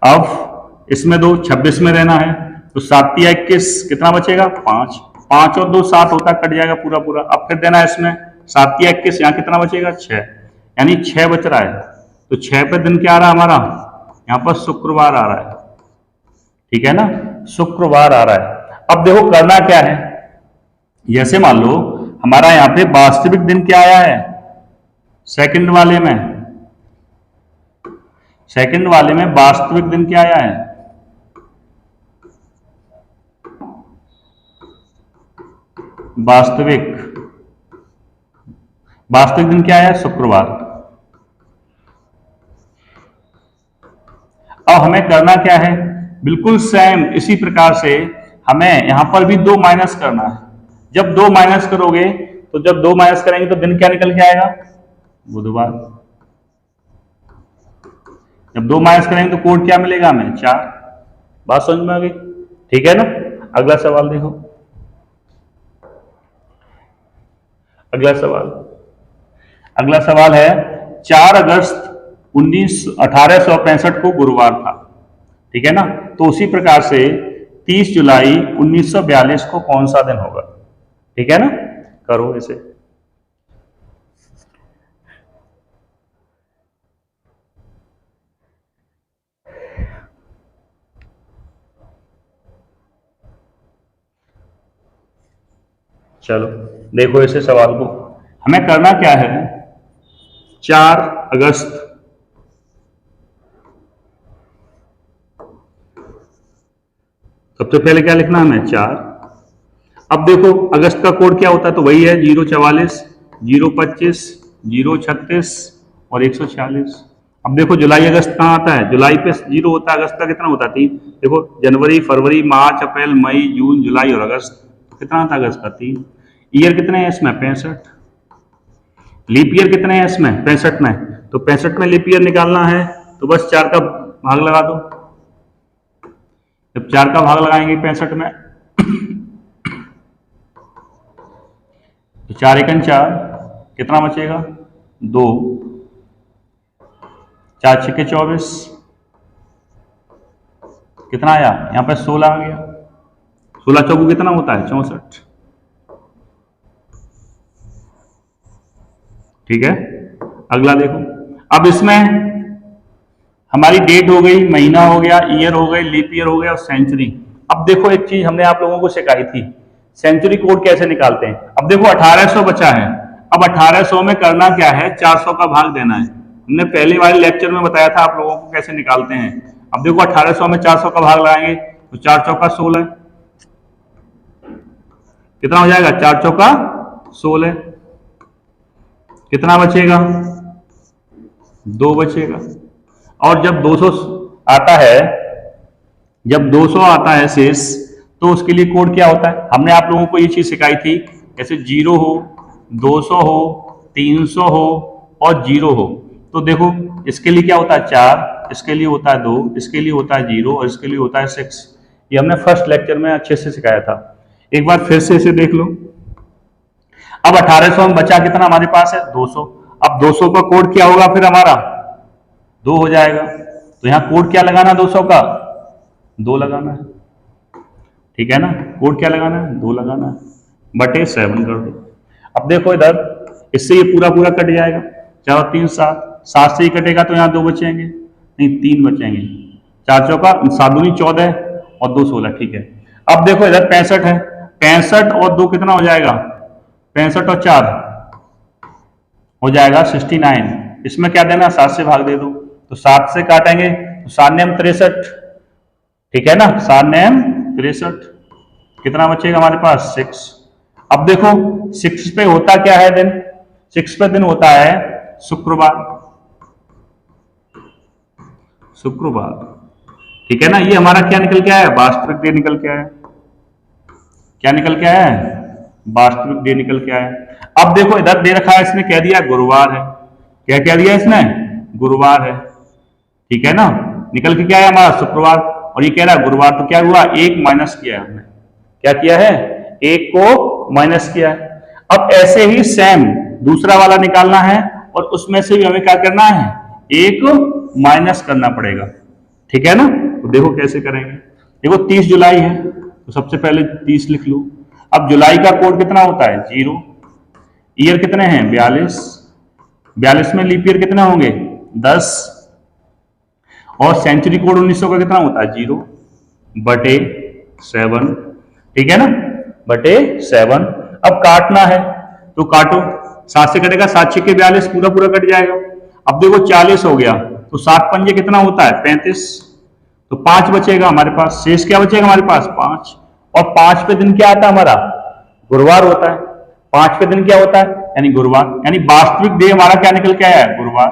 अब इसमें 2 26 में रहना है, तो 7 या 21 कितना बचेगा? 5। 5 और 2 7 होता, कट जाएगा पूरा पूरा। अब फिर देना है इसमें 7 या 21, यहां कितना बचेगा? 6, यानी 6 बच रहा है। तो 6 पे दिन क्या आ रहा है हमारा? यहां पर शुक्रवार आ रहा है, ठीक है ना? शुक्रवार आ रहा है। अब देखो करना क्या है, जैसे मान लो हमारा यहां पे वास्तविक दिन क्या आया है? सेकंड वाले में, सेकंड वाले में वास्तविक दिन क्या आया है? वास्तविक दिन क्या आया? शुक्रवार। अब हमें करना क्या है? बिल्कुल सेम इसी प्रकार से हमें यहां पर भी 2 माइनस करना है। जब 2 माइनस करोगे, तो जब 2 माइनस करेंगे तो दिन क्या निकल के आएगा? बुधवार। जब 2 माइनस करेंगे तो कोड क्या मिलेगा हमें? 4। बात समझ में आ गई? ठीक है ना? अगला सवाल देखो। अगला सवाल है 4 अगस्त 1865 को गुरुवार था, ठीक है ना। तो उसी प्रकार से 30 जुलाई 1942 को कौन सा दिन होगा, ठीक है ना। करो इसे। चलो देखो इसे सवाल को, हमें करना क्या है, 4 अगस्त सबसे पहले क्या लिखना है हमें 4। अब देखो अगस्त का कोड क्या होता है, तो वही है 044, 025, 036 और 146। अब देखो जुलाई अगस्त कहाँ आता है, जुलाई पे 0 होता है, अगस्त का कितना होता है 3। देखो जनवरी, फरवरी, मार्च, अप्रैल, मई, जून, जुलाई और अगस्त, कितना आता है अगस्त का 3। ईयर कितने हैं इसमें 65। लीप ईयर कितने हैं इसमें 65 में, तो 65 में लीप ईयर निकालना है तो बस 4 का भाग लगा दो। जब 4 का भाग लगाएंगे 65 में तो 4 एकन 4, कितना बचेगा 2, 4 छक्के 24, कितना आया यहां पे 16 आ गया, 16 चौको कितना होता है 64, ठीक है। अगला देखो, अब इसमें हमारी डेट हो गई, महीना हो गया, ईयर हो गई, लीप ईयर हो गया और सेंचुरी। अब देखो एक चीज हमने आप लोगों को सिखाई थी, सेंचुरी कोड कैसे निकालते हैं। अब देखो 1800 बचा है, अब 1800 में करना क्या है 400 का भाग देना है। हमने पहले वाले लेक्चर में बताया था आप लोगों को कैसे निकालते हैं। अब देखो 1800 में 400 का भाग लगाएंगे तो 4 चौका 16, कितना हो जाएगा 4 चौका 16, कितना बचेगा 2 बचेगा। और जब 200 आता है, जब 200 आता है शेष, तो उसके लिए कोड क्या होता है, हमने आप लोगों को ये चीज सिखाई थी, जैसे 0 हो, 200 हो, 300 हो और 0 हो, तो देखो इसके लिए क्या होता है 4, इसके लिए होता है 2, इसके लिए होता है 0 और इसके लिए होता है 6। ये हमने फर्स्ट लेक्चर में अच्छे से सिखाया था, एक बार फिर से इसे देख लो। अब 1800 में बचा कितना हमारे पास है 200। अब 200 का कोड क्या होगा फिर हमारा 2 हो जाएगा, तो यहां कोड क्या लगाना 200 का 2 लगाना है, ठीक है ना। कोड क्या लगाना है 2 लगाना है, बटे 7 कर दो। अब देखो इधर इससे ये पूरा पूरा कट जाएगा, 4 और 3 7, 7 से ही कटेगा तो यहाँ 2 बचेंगे, नहीं 3 बचेंगे, 4 चौका 7 दूनी 14 और 2 16, ठीक है। अब देखो इधर 65 है, 65 और 2 कितना हो जाएगा 65 और 4 हो जाएगा 69। इसमें क्या देना 7 से भाग दे दो, तो 7 से काटेंगे तो 7 नेम 63, ठीक है ना, 7 नेम 63, कितना बचेगा हमारे पास 6। अब देखो 6 पे होता क्या है दिन, 6 पे दिन होता है शुक्रवार, शुक्रवार, ठीक है ना। ये हमारा क्या निकल के आया वास्तविक डे निकल के आया, क्या निकल के आया वास्तविक डे निकल के आया। अब देखो इधर दे रखा है इसने कह दिया गुरुवार है, क्या कह दिया इसने गुरुवार है, ठीक है ना। निकल के क्या है हमारा शुक्रवार, और ये कह रहा है गुरुवार, तो क्या हुआ 1 माइनस किया है हमने, क्या किया है 1 को माइनस किया है। अब ऐसे ही सेम दूसरा वाला निकालना है और उसमें से भी हमें क्या करना है 1 माइनस करना पड़ेगा, ठीक है ना। तो देखो कैसे करेंगे, देखो 30 जुलाई है तो सबसे पहले 30 लिख लो। अब जुलाई का कोड कितना होता है 0, ईयर कितने हैं 42, 42 में लीप ईयर कितने होंगे 10, और सेंचुरी कोड 1900 का कितना होता है 0 बटे 7, ठीक है ना, बटे 7। अब काटना है तो काटो, 7 से कटेगा 7 6 42, पूरा पूरा कट जाएगा। अब देखो 40 हो गया तो 7 पंजे कितना होता है 35, तो 5 बचेगा हमारे पास, शेष क्या बचेगा हमारे पास 5। और 5 पे दिन क्या आता है हमारा गुरुवार होता है, 5 पे दिन क्या होता है यानी गुरुवार, यानी वास्तविक डे हमारा क्या निकल के आया है गुरुवार।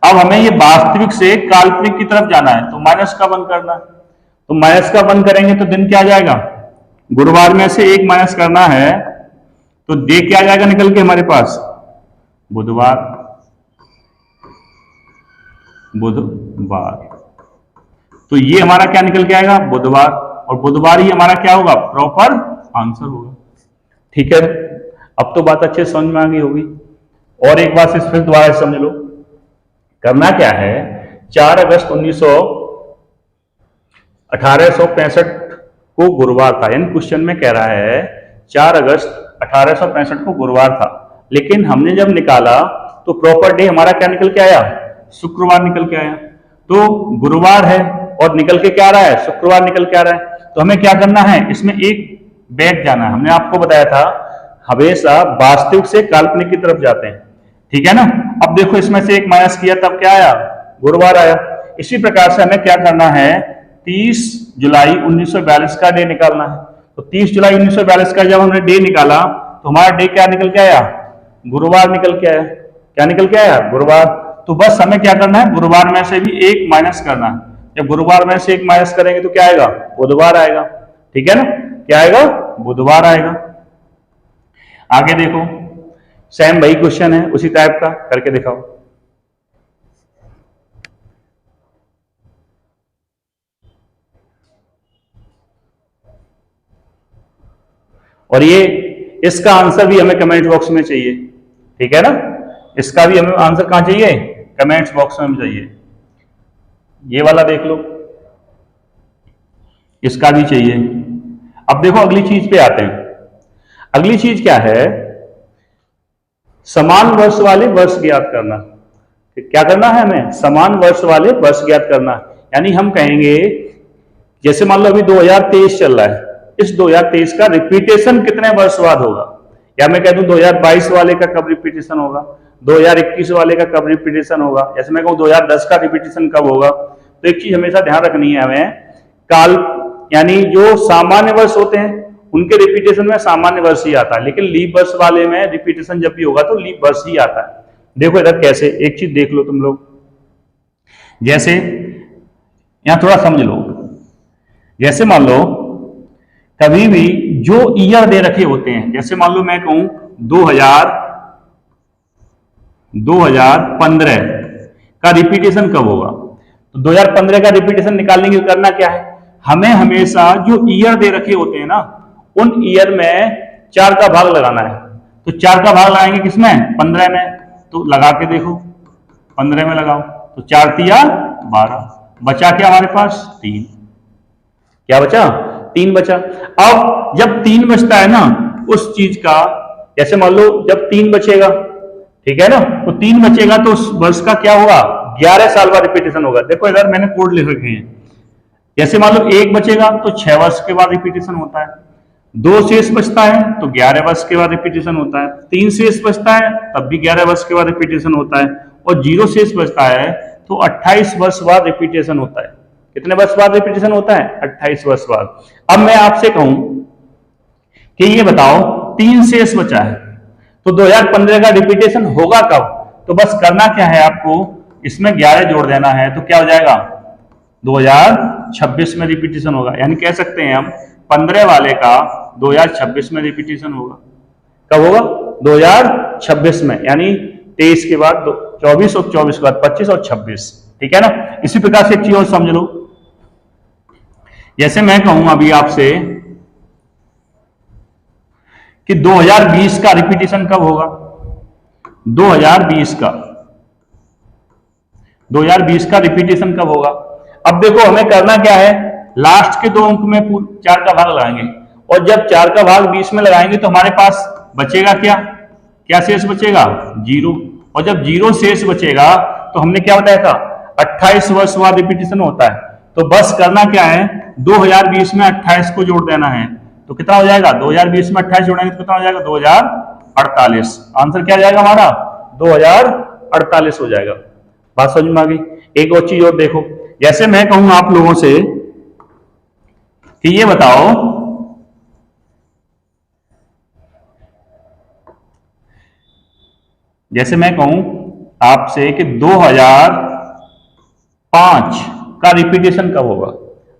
अब हमें ये वास्तविक से काल्पनिक की तरफ जाना है तो माइनस का 1 करना है, तो माइनस का 1 करेंगे तो दिन क्या आ जाएगा, गुरुवार में से 1 माइनस करना है तो डे क्या आ जाएगा निकल के हमारे पास बुधवार, बुधवार। तो ये हमारा क्या निकल के आएगा बुधवार, और बुधवार ही हमारा क्या होगा प्रॉपर आंसर होगा, ठीक है। अब तो बात अच्छे समझ में आ गई होगी। और एक बार फिर दोबारा समझ लो। करना क्या है, 4 अगस्त 1865 को गुरुवार था, यानी क्वेश्चन में कह रहा है 4 अगस्त 1865 को गुरुवार था, लेकिन हमने जब निकाला तो प्रॉपर डे हमारा क्या निकल के आया, शुक्रवार निकल के आया। तो गुरुवार है और निकल के क्या आ रहा है, शुक्रवार निकल के आ रहा है। तो हमें क्या करना है, इसमें एक बैक जाना है। हमने आपको बताया था हमेशा वास्तविक से काल्पनिक की तरफ जाते हैं, ठीक है ना। अब देखो इसमें से एक माइनस किया तब क्या आया, गुरुवार आया। इसी प्रकार से हमें क्या करना है, 30 जुलाई 1942 का डे निकालना है। तो 30 जुलाई 1942 का जब हमने डे निकाला तो हमारा डे क्या निकल के आया, गुरुवार निकल के आया। क्या निकल के आया, गुरुवार। तो बस हमें क्या करना है, गुरुवार में से भी एक माइनस करना है। जब गुरुवार में से एक माइनस करेंगे तो क्या आएगा, बुधवार आएगा, ठीक है ना। क्या आएगा, बुधवार आएगा। आगे देखो, सेम वही क्वेश्चन है, उसी टाइप का करके दिखाओ। और ये इसका आंसर भी हमें कमेंट बॉक्स में चाहिए, ठीक है ना। इसका भी हमें आंसर कहां चाहिए, कमेंट्स बॉक्स में चाहिए। ये वाला देख लो, इसका भी चाहिए। अब देखो अगली चीज पे आते हैं। अगली चीज क्या है, समान वर्ष वाले वर्ष ज्ञात करना। क्या करना है हमें, समान वर्ष वाले वर्ष ज्ञात करना। यानी हम कहेंगे जैसे मान लो अभी 2023 चल रहा है, इस 2023 का रिपीटेशन कितने वर्ष बाद होगा। या मैं कह दूं 2022 वाले का कब रिपीटेशन होगा, 2021 वाले का कब रिपीटेशन होगा, जैसे मैं कहूं 2010 का रिपीटेशन कब होगा। तो एक चीज हमेशा ध्यान रखनी है हमें, काल यानी जो सामान्य वर्ष होते हैं उनके रिपीटेशन में सामान्य वर्ष ही आता है, लेकिन लीप वर्ष वाले में रिपीटेशन जब भी होगा तो लीप वर्ष ही आता है। देखो इधर कैसे, एक चीज देख लो तुम लोग, जैसे यहां थोड़ा समझ लो। जैसे मान लो कभी भी जो ईयर दे रखे होते हैं, जैसे मान लो मैं कहूं 2015 का रिपीटेशन कब होगा, तो 2015 का रिपीटेशन निकालने के करना क्या है, हमें हमेशा जो ईयर दे रखे होते हैं ना उन ईयर में 4 का भाग लगाना है। तो 4 का भाग लगाएंगे किसमें, 15 में। तो लगा के देखो, 15 में लगाओ तो 4 तिया 12, बचा क्या हमारे पास 3। क्या बचा, 3 बचा। अब जब 3 बचता है ना उस चीज का, जैसे मान लो जब 3 बचेगा, ठीक है ना, तो 3 बचेगा तो उस वर्ष का क्या होगा, 11 साल बाद रिपीटेशन होगा। देखो इधर मैंने कोड लिख रखे हैं। जैसे मान लो 1 बचेगा तो 6 वर्ष के बाद रिपीटेशन होता है, 2 शेष बचता है तो 11 वर्ष के बाद रिपीटेशन होता है, 3 शेष बचता है तब भी 11 वर्ष के बाद रिपीटेशन होता है, और 0 शेष बचता है तो 28 वर्ष बाद रिपीटेशन होता है। कितने वर्ष बाद रिपीटेशन होता है, 28 वर्ष बाद। अब मैं आपसे कहूं कि ये बताओ 3 शेष बचा है तो 2015 का रिपीटेशन होगा कब, तो बस करना क्या है आपको, इसमें 11 जोड़ देना है तो क्या हो जाएगा, 2026 में रिपीटेशन होगा। यानी कह सकते हैं हम 15 वाले का 2026 में रिपीटेशन होगा। कब होगा, 2026 में, यानी 23 के बाद 24 और 24 के बाद 25 और 26, ठीक है ना। इसी प्रकार से एक चीज और समझ लो, जैसे मैं कहूं अभी आपसे कि 2020 का रिपीटेशन कब होगा, 2020 का रिपीटेशन कब होगा। अब देखो हमें करना क्या है, लास्ट के 2 अंक में 4 का भाग लगाएंगे, और जब 4 का भाग 20 में लगाएंगे तो हमारे पास बचेगा क्या शेष बचेगा, 0। और जब 0 शेष बचेगा तो हमने क्या बताया था, 28 वर्ष बाद रिपीटेशन होता है। तो बस करना क्या है, 2020 में 28 को जोड़ देना है तो कितना हो जाएगा, 2020 में 28 जोड़ेंगे तो कितना हो जाएगा, 2048। आंसर क्या जाएगा हमारा, 2048 हो जाएगा। बात समझ में आ गई। एक और चीज और देखो, जैसे मैं कहूं आप लोगों से कि ये बताओ जैसे मैं कहूं आपसे कि 2005 का रिपीटेशन कब होगा,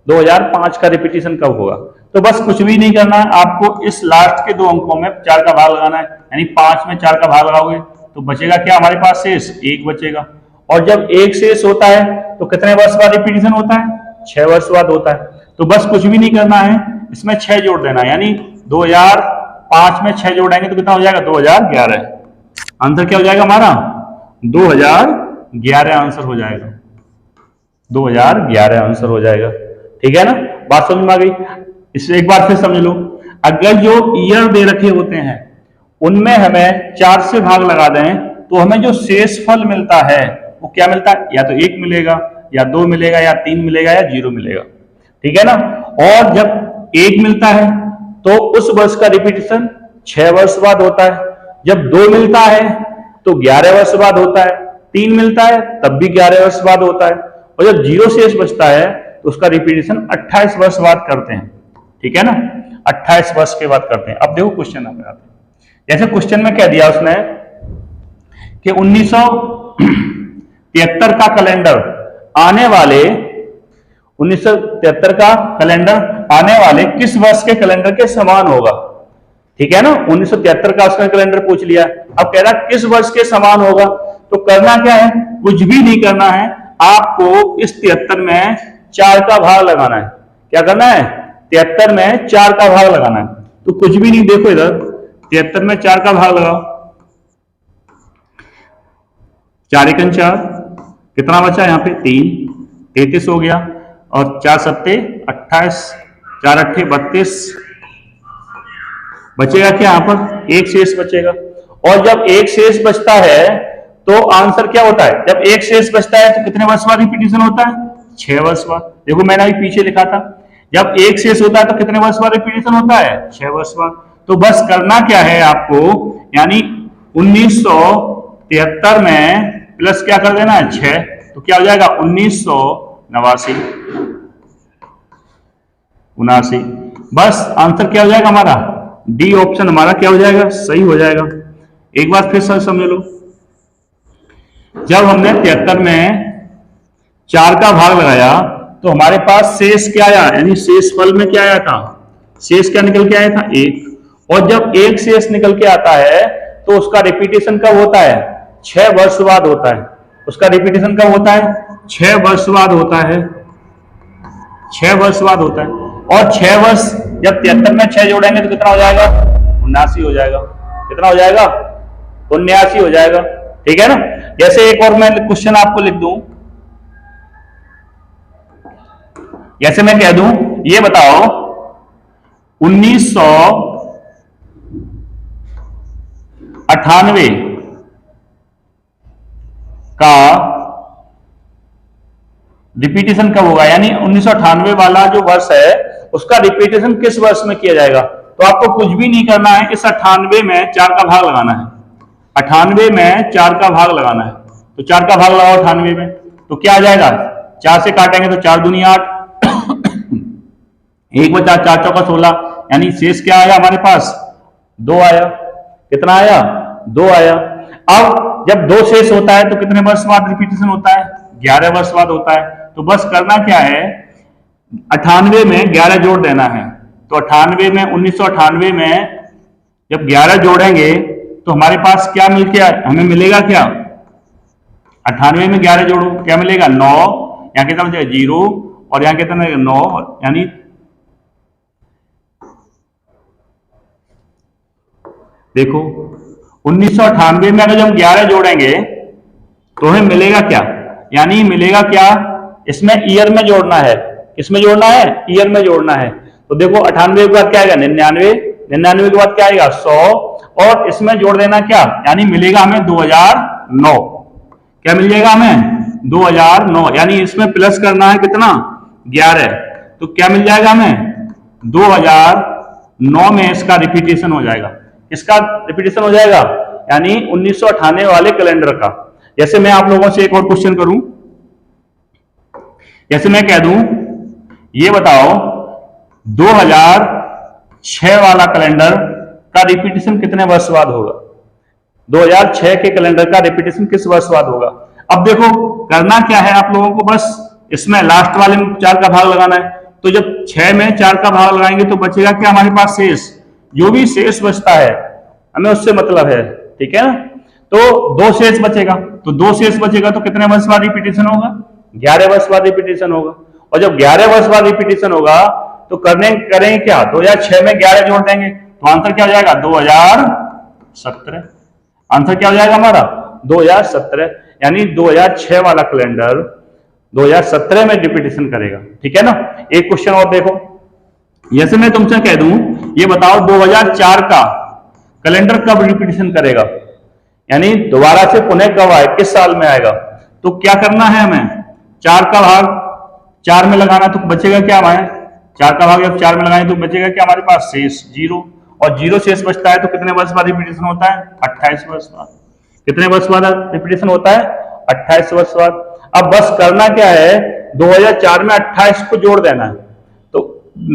2005 का रिपीटेशन कब होगा। तो बस कुछ भी नहीं करना है आपको, इस लास्ट के 2 अंकों में 4 का भाग लगाना है, यानी 5 में 4 का भाग लगाओगे तो बचेगा क्या हमारे पास शेष, 1 बचेगा। और जब 1 शेष होता है तो कितने वर्ष बाद रिपीटेशन होता है, 6 वर्ष बाद होता है। तो बस कुछ भी नहीं करना है, इसमें 6 जोड़ देना है, यानी 2005 में 6 जोड़ेंगे तो कितना हो जाएगा, 2011। आंसर क्या हो जाएगा हमारा 2011 आंसर हो जाएगा, 2011 आंसर हो जाएगा। ठीक है ना, बात समझ में आ गई। इसे एक बार फिर समझ लो, अगर जो ईयर दे रखे होते हैं उनमें हमें 4 से भाग लगा दें तो हमें जो शेष फल मिलता है वो क्या मिलता है, या तो 1 मिलेगा या 2 मिलेगा या 3 मिलेगा या 0 मिलेगा। ठीक है ना, और जब 1 मिलता है तो उस वर्ष का रिपीटिशन 6 वर्ष बाद होता है, जब 2 मिलता है तो 11 वर्ष बाद होता है, 3 मिलता है तब भी 11 वर्ष बाद होता है, और जब 0 शेष बचता है तो उसका रिपीटिशन 28 वर्ष बाद करते हैं। ठीक है ना, 28 वर्ष के बाद करते हैं। अब देखो क्वेश्चन आते हैं, जैसे क्वेश्चन में कह दिया उसने कि 1973 का कैलेंडर आने वाले 1973 का कैलेंडर आने वाले किस वर्ष के कैलेंडर के समान होगा। ठीक है ना, 1973 का उसका कैलेंडर पूछ लिया, अब कह रहा किस वर्ष के समान होगा। तो करना क्या है, कुछ भी नहीं करना है, आपको इस 73 में 4 का भाग लगाना है। क्या करना है, 73 में 4 का भाग लगाना है। तो कुछ भी नहीं, देखो इधर 73 में 4 का भाग लगाओ, 4 एकन 4, कितना बचा यहाँ पे 3, 33 हो गया, और 4 सत्ते 28, 4 अट्ठे 32, बचेगा क्या यहाँ पर, 1 शेष बचेगा। और जब 1 शेष बचता है तो आंसर क्या होता है, जब 1 शेष बचता है तो कितने वर्ष बाद रिपीटिशन होता है, 6 वर्ष बाद। देखो मैंने अभी पीछे लिखा था, जब 1 शेष होता है तो कितने वर्ष बाद रिपीटिशन होता है, 6 वर्ष बाद। तो बस करना क्या है आपको, यानी 1973 में प्लस क्या कर देना है 6, तो क्या हो जाएगा 1979। बस आंसर क्या हो जाएगा हमारा, डी ऑप्शन हमारा क्या हो जाएगा, सही हो जाएगा। एक बार फिर सर समझ लो, जब हमने 73 में 4 का भाग लगाया तो हमारे पास शेष क्या आया, यानी शेष फल में क्या आया था, शेष क्या निकल के आया था 1, और जब 1 शेष निकल के आता है तो उसका रिपीटेशन कब होता है, 6 वर्ष बाद होता है। उसका रिपीटेशन कब होता है, 6 वर्ष बाद होता है, 6 वर्ष बाद होता है। और 6 वर्ष जब 73 में 6 जोड़ेंगे तो कितना हो जाएगा, 79 हो जाएगा। कितना हो जाएगा, 79 हो जाएगा। ठीक है ना, जैसे एक और मैं क्वेश्चन आपको लिख दूं, जैसे मैं कह दूं ये बताओ 1998 का रिपीटेशन कब होगा, यानी 1998 वाला जो वर्ष है उसका रिपीटेशन किस वर्ष में किया जाएगा। तो आपको कुछ भी नहीं करना है, इस 98 में 4 का भाग लगाना है, 98 में 4 का भाग लगाना है। तो 4 का भाग लगाओ 98 में, तो क्या आ जाएगा, 4 से काटेंगे तो 4 दूनी 8, 1 बचा 4 चौका 16, यानी शेष क्या आया हमारे पास, 2 आया। कितना आया, 2 आया। अब जब 2 शेष होता है तो कितने वर्ष बाद रिपीटेशन होता है, 11 वर्ष बाद होता है। तो बस करना क्या है, 98 में 11 जोड़ देना है। तो 98 में 1998 में जब 11 जोड़ेंगे तो हमारे पास क्या मिल के हमें मिलेगा क्या, 98 में 11 जोड़ो क्या मिलेगा 9, यहाँ कितना बचेगा 0, और यहाँ कितना 9, यानी देखो 1998 में अगर हम 11 जोड़ेंगे तो हमें मिलेगा क्या, यानी मिलेगा क्या, इसमें ईयर में जोड़ना है। किसमें जोड़ना है, ईयर में जोड़ना है। तो देखो 98 के बाद क्या आएगा 99, 99 के बाद क्या आएगा 100, और इसमें जोड़ देना क्या, यानी मिलेगा हमें 2009। क्या मिल जाएगा हमें 2009, यानी इसमें प्लस करना है कितना 11, तो क्या मिल जाएगा हमें 2009 में इसका रिपीटेशन हो जाएगा। इसका रिपीटेशन हो जाएगा, यानी 1998 वाले कैलेंडर का। जैसे मैं आप लोगों से एक और क्वेश्चन करूं, जैसे मैं कह दूं ये बताओ 2006 वाला कैलेंडर का रिपीटेशन कितने वर्ष बाद होगा, 2006 के कैलेंडर का रिपीटेशन किस वर्ष बाद होगा। अब देखो करना क्या है आप लोगों को, बस इसमें लास्ट वाले में 4 का भाग लगाना है। तो जब 6 में 4 का भाग लगाएंगे तो बचेगा क्या हमारे पास शेष, जो भी शेष बचता है हमें उससे मतलब है। ठीक है ना, तो 2 शेष बचेगा, तो 2 शेष बचेगा तो कितने वर्ष बाद रिपीटेशन होगा, 11 वर्ष बाद रिपीटेशन होगा। और जब 11 वर्ष बाद रिपीटेशन होगा तो करेंगे क्या, 2006 में 11 जोड़ देंगे तो आंसर क्या हो जाएगा 2017। आंसर क्या हो जाएगा हमारा 2017, यानी 2006 वाला कैलेंडर 2017 में रिपीटेशन करेगा। ठीक है ना। एक क्वेश्चन और देखो, जैसे मैं तुमसे कह दूं ये बताओ 2004 का कैलेंडर कब रिपीटेशन करेगा, यानी दोबारा से पुनः कब आए, किस साल में आएगा। तो क्या करना है हमें, 4 का भाग 4 में लगाना, तो बचेगा क्या हमारे, 4 का भाग जब 4 में लगाएं तो बचेगा क्या हमारे पास, शेष 0, और 0 शेष बचता है तो कितने वर्ष बाद रिपीटेशन होता है, 28 वर्ष बाद। कितने वर्ष बाद रिपीटेशन होता है, 28 वर्ष बाद। अब बस करना क्या है, 2004 में 28 को जोड़ देना है, तो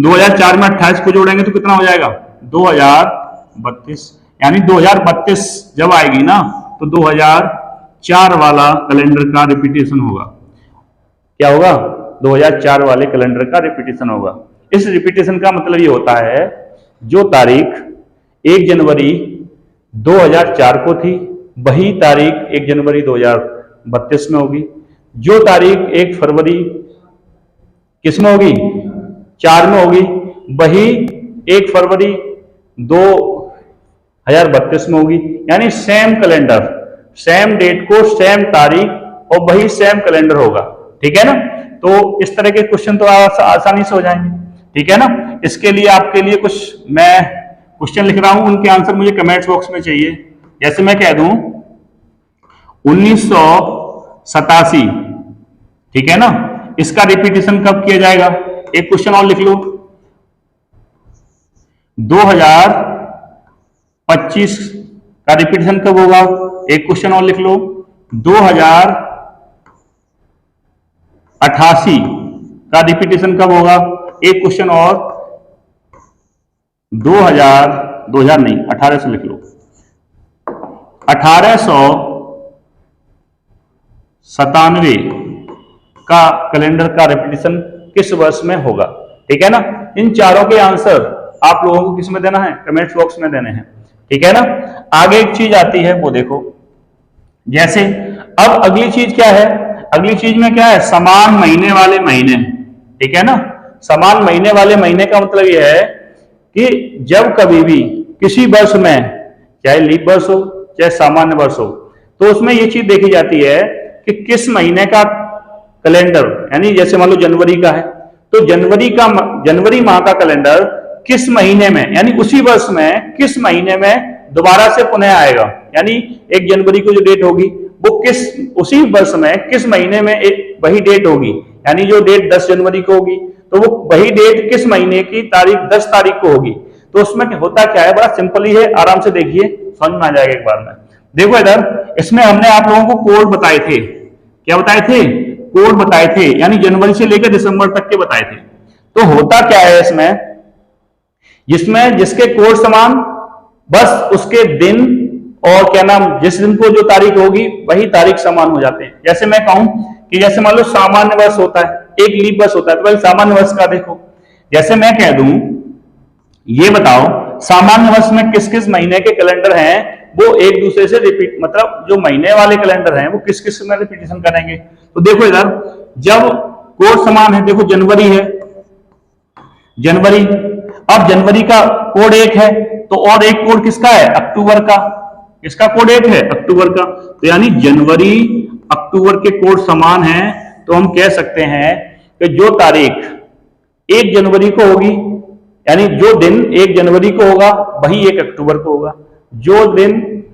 2004 में 28 को जोड़ेंगे तो कितना हो जाएगा 2032, यानी 2032 जब आएगी ना तो 2004 वाला कैलेंडर का रिपीटेशन होगा। क्या होगा, 2004 वाले कैलेंडर का रिपीटेशन होगा। इस रिपीटेशन का मतलब ये होता है जो तारीख 1 जनवरी 2004 को थी वही तारीख 1 जनवरी 2032 में होगी। जो तारीख 1 फरवरी किस में होगी, 4 में होगी, वही 1 फरवरी 2032 में होगी। यानी सेम कैलेंडर, सेम डेट को सेम तारीख और वही सेम कैलेंडर होगा। ठीक है ना। तो इस तरह के क्वेश्चन तो आसानी से हो जाएंगे। ठीक है ना। इसके लिए आपके लिए कुछ मैं क्वेश्चन लिख रहा हूं, उनके आंसर मुझे कमेंट्स बॉक्स में चाहिए। जैसे मैं कह दूं 1987, ठीक है ना, इसका रिपीटेशन कब किया जाएगा। एक क्वेश्चन और लिख लो, 2025 का रिपीटेशन कब होगा। एक क्वेश्चन और लिख लो, 2088 का रिपीटेशन कब होगा। एक क्वेश्चन और 2000 नहीं 1800 लिख लो, 1897 का कैलेंडर का रिपीटेशन किस वर्ष में होगा। ठीक है ना। इन चारों के आंसर आप लोगों को किस में देना है, कमेंट बॉक्स में देने हैं। ठीक है ना। आगे एक चीज आती है वो देखो, जैसे अब अगली चीज क्या है, अगली चीज में क्या है, समान महीने वाले महीने। ठीक है ना। समान महीने वाले महीने का मतलब यह है कि जब कभी भी किसी वर्ष में, चाहे लीप वर्ष हो चाहे सामान्य वर्ष हो, तो उसमें यह चीज देखी जाती है कि किस महीने का कैलेंडर, यानी जैसे मान लो जनवरी का है तो जनवरी माह का कैलेंडर किस महीने में, यानी उसी वर्ष में किस महीने में दोबारा से पुनः आएगा। यानी 1 जनवरी को जो डेट होगी वो उसी वर्ष में किस महीने में वही डेट होगी। यानी जो डेट 10 जनवरी को होगी तो वो वही डेट किस महीने की तारीख 10 तारीख को होगी। तो उसमें होता क्या है, बड़ा सिंपल ही है, आराम से देखिए समझ में आ जाएगा एक बार में। देखो इधर इसमें हमने आप लोगों को कोड बताए थे, क्या बताए थे, कोड बताए थे, यानी जनवरी से लेकर दिसंबर तक के बताए थे। तो होता क्या है इसमें, जिसमें जिसके कोड समान, बस उसके दिन और क्या नाम, जिस दिन को जो तारीख होगी वही तारीख समान हो जाते हैं। जैसे मैं कहूं कि जैसे मान लो सामान्य वर्ष होता है, एक लीप वर्ष होता है, तो भाई सामान्य वर्ष का देखो, जैसे मैं कह दूं ये बताओ सामान्य वर्ष में किस किस महीने के कैलेंडर हैं वो एक दूसरे से रिपीट, मतलब जो महीने वाले कैलेंडर हैं वो किस किस में रिपीटेशन करेंगे। तो देखो इधर जब कोड समान है, देखो जनवरी है, जनवरी, अब जनवरी का कोड 1 है तो और एक कोड किसका है, अक्टूबर का, इसका कोड 1 है अक्टूबर का। तो यानी जनवरी अक्टूबर के कोड समान है, तो हम कह सकते हैं कि जो तारीख 1 जनवरी को होगी, यानी जो दिन 1 जनवरी को होगा वही 1 अक्टूबर को होगा, जो दिन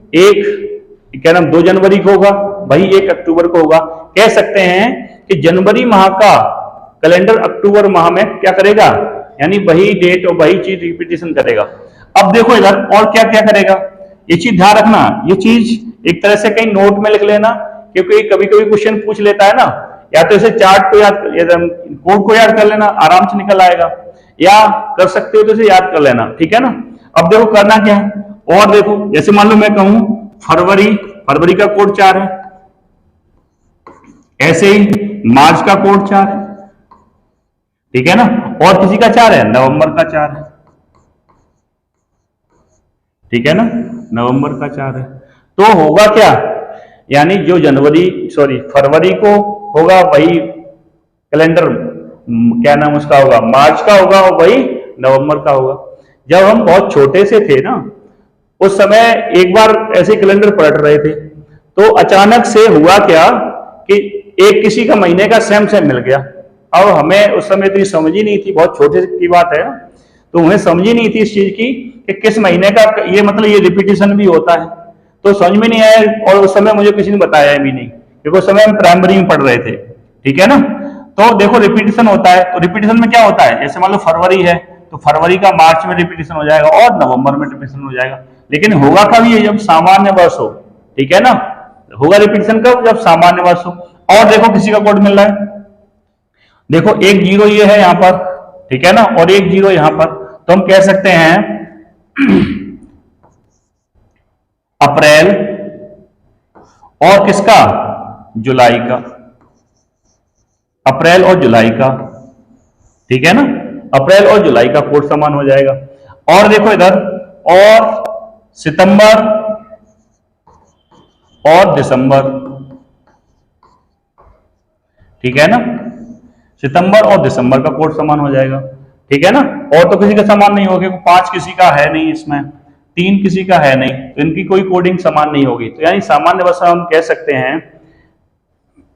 2 जनवरी को होगा वही 1 अक्टूबर को होगा। कह सकते हैं कि जनवरी माह का कैलेंडर अक्टूबर माह में क्या करेगा, यानी वही डेट और वही चीज रिपीटेशन करेगा। अब देखो इधर और क्या क्या करेगा, ये चीज ध्यान रखना, ये चीज एक तरह से कहीं नोट में लिख लेना, क्योंकि कभी कभी क्वेश्चन पूछ लेता है ना, या तो इसे चार्ट को याद, कोड को याद कर लेना, आराम से निकल आएगा, या कर सकते हो तो इसे याद कर लेना। ठीक है ना। अब देखो करना क्या है, और देखो जैसे मान लो मैं कहूं फरवरी का कोड 4 है, ऐसे ही मार्च का कोड 4 है, ठीक है ना, और किसी का 4 है, नवंबर का 4 है, ठीक है ना, नवंबर का 4 है। तो होगा क्या, यानी जो फरवरी को होगा वही कैलेंडर क्या नाम उसका होगा, मार्च का होगा और वही नवंबर का होगा। जब हम बहुत छोटे से थे ना उस समय एक बार ऐसे कैलेंडर पलट रहे थे, तो अचानक से हुआ क्या कि एक किसी का महीने का सेम सेम मिल गया। अब हमें उस समय इतनी समझ ही नहीं थी, बहुत छोटे की बात है, तो हमें समझ ही नहीं थी इस चीज की कि किस महीने का ये, मतलब ये रिपीटिशन भी होता है, तो समझ में नहीं आया। और उस समय मुझे किसी ने बताया भी नहीं, क्योंकि उस समय हम प्राइमरी में पढ़ रहे थे, ठीक है ना। तो देखो रिपीटिशन होता है, तो रिपीटिशन में क्या होता है, जैसे मान लो फरवरी है, तो फरवरी का मार्च में रिपीटिशन हो जाएगा और नवंबर में रिपीटिशन हो जाएगा। लेकिन होगा कब ये, जब सामान्य वर्ष हो, ठीक है ना। होगा रिपीटिशन कब, जब सामान्य वर्ष हो। और देखो किसी का कोड मिल रहा है, देखो एक जीरो ये है यहां पर, ठीक है ना, और एक जीरो यहां पर, तो हम कह सकते हैं अप्रैल और किसका, जुलाई का, अप्रैल और जुलाई का, ठीक है ना, अप्रैल और जुलाई का कोड समान हो जाएगा। और देखो इधर, और सितंबर और दिसंबर, ठीक है ना, सितंबर और दिसंबर का कोड समान हो जाएगा, ठीक है ना। और तो किसी का समान नहीं होगा, 5 किसी का है नहीं, इसमें 3 किसी का है नहीं, तो इनकी कोई कोडिंग समान नहीं होगी। तो यानी सामान्य भाषा हम कह सकते हैं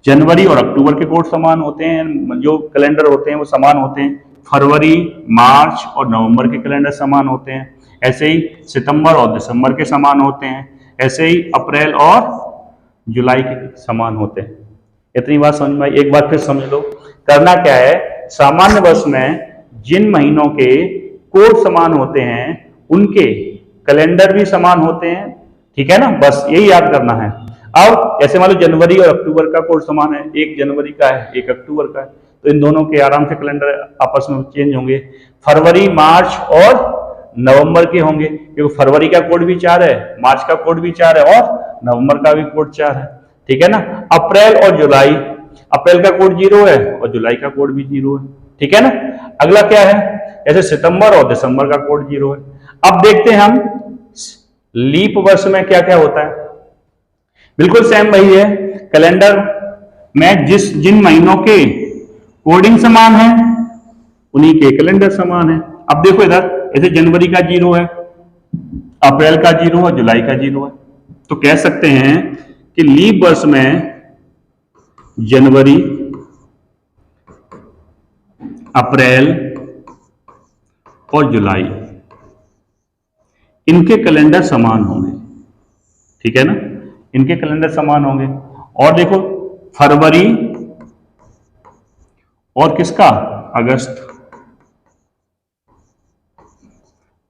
जनवरी और अक्टूबर के कोड समान होते हैं, जो कैलेंडर होते हैं वो समान होते हैं। फरवरी, मार्च और नवंबर के कैलेंडर समान होते हैं। ऐसे ही सितंबर और दिसंबर के समान होते हैं। ऐसे ही अप्रैल और जुलाई के समान होते हैं। इतनी बात समझ में आई? एक बार फिर समझ लो। करना क्या है, सामान्य वर्ष में जिन महीनों के कोड समान होते हैं उनके कैलेंडर भी समान होते हैं, ठीक है ना, बस यही याद करना है। अब ऐसे मान लो जनवरी और अक्टूबर का कोड समान है, एक जनवरी का है एक अक्टूबर का है, तो इन दोनों के आराम से कैलेंडर आपस में चेंज होंगे। फरवरी, मार्च और नवंबर के होंगे, क्योंकि फरवरी का कोड भी 4 है, मार्च का कोड भी 4 है और नवंबर का भी कोड 4 है, ठीक है ना। अप्रैल और जुलाई, अप्रैल का कोड 0 है और जुलाई का कोड भी 0 है, ठीक है ना। अगला क्या है, ऐसे सितंबर और दिसंबर का कोड 0 है। अब देखते हैं हम लीप वर्ष में क्या क्या होता है। बिल्कुल सेम वही है, कैलेंडर में जिन महीनों के कोडिंग समान है उन्हीं के कैलेंडर समान है। अब देखो इधर, ऐसे जनवरी का 0 है, अप्रैल का 0 है, जुलाई का 0 है, तो कह सकते हैं कि लीप वर्ष में जनवरी, अप्रैल और जुलाई इनके कैलेंडर समान होंगे, ठीक है ना, इनके कैलेंडर समान होंगे। और देखो फरवरी और किसका, अगस्त,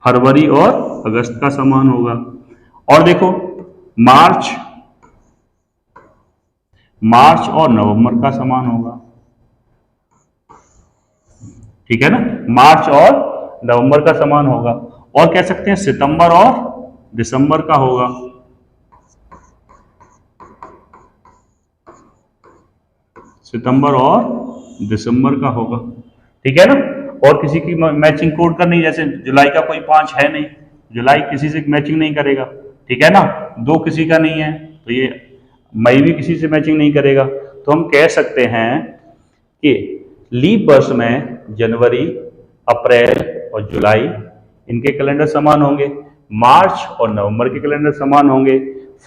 फरवरी और अगस्त का समान होगा। और देखो मार्च और नवंबर का समान होगा, ठीक है ना, मार्च और नवंबर का समान होगा। और कह सकते हैं सितंबर और दिसंबर का होगा, सितंबर और दिसंबर का होगा, ठीक है ना। और किसी की मैचिंग कोड करनी, जैसे जुलाई का कोई 5 है नहीं, जुलाई किसी से मैचिंग नहीं करेगा, ठीक है ना। 2 किसी का नहीं है, तो ये मई भी किसी से मैचिंग नहीं करेगा। तो हम कह सकते हैं कि लीप वर्ष में जनवरी, अप्रैल और जुलाई इनके कैलेंडर समान होंगे, मार्च और नवंबर के कैलेंडर समान होंगे,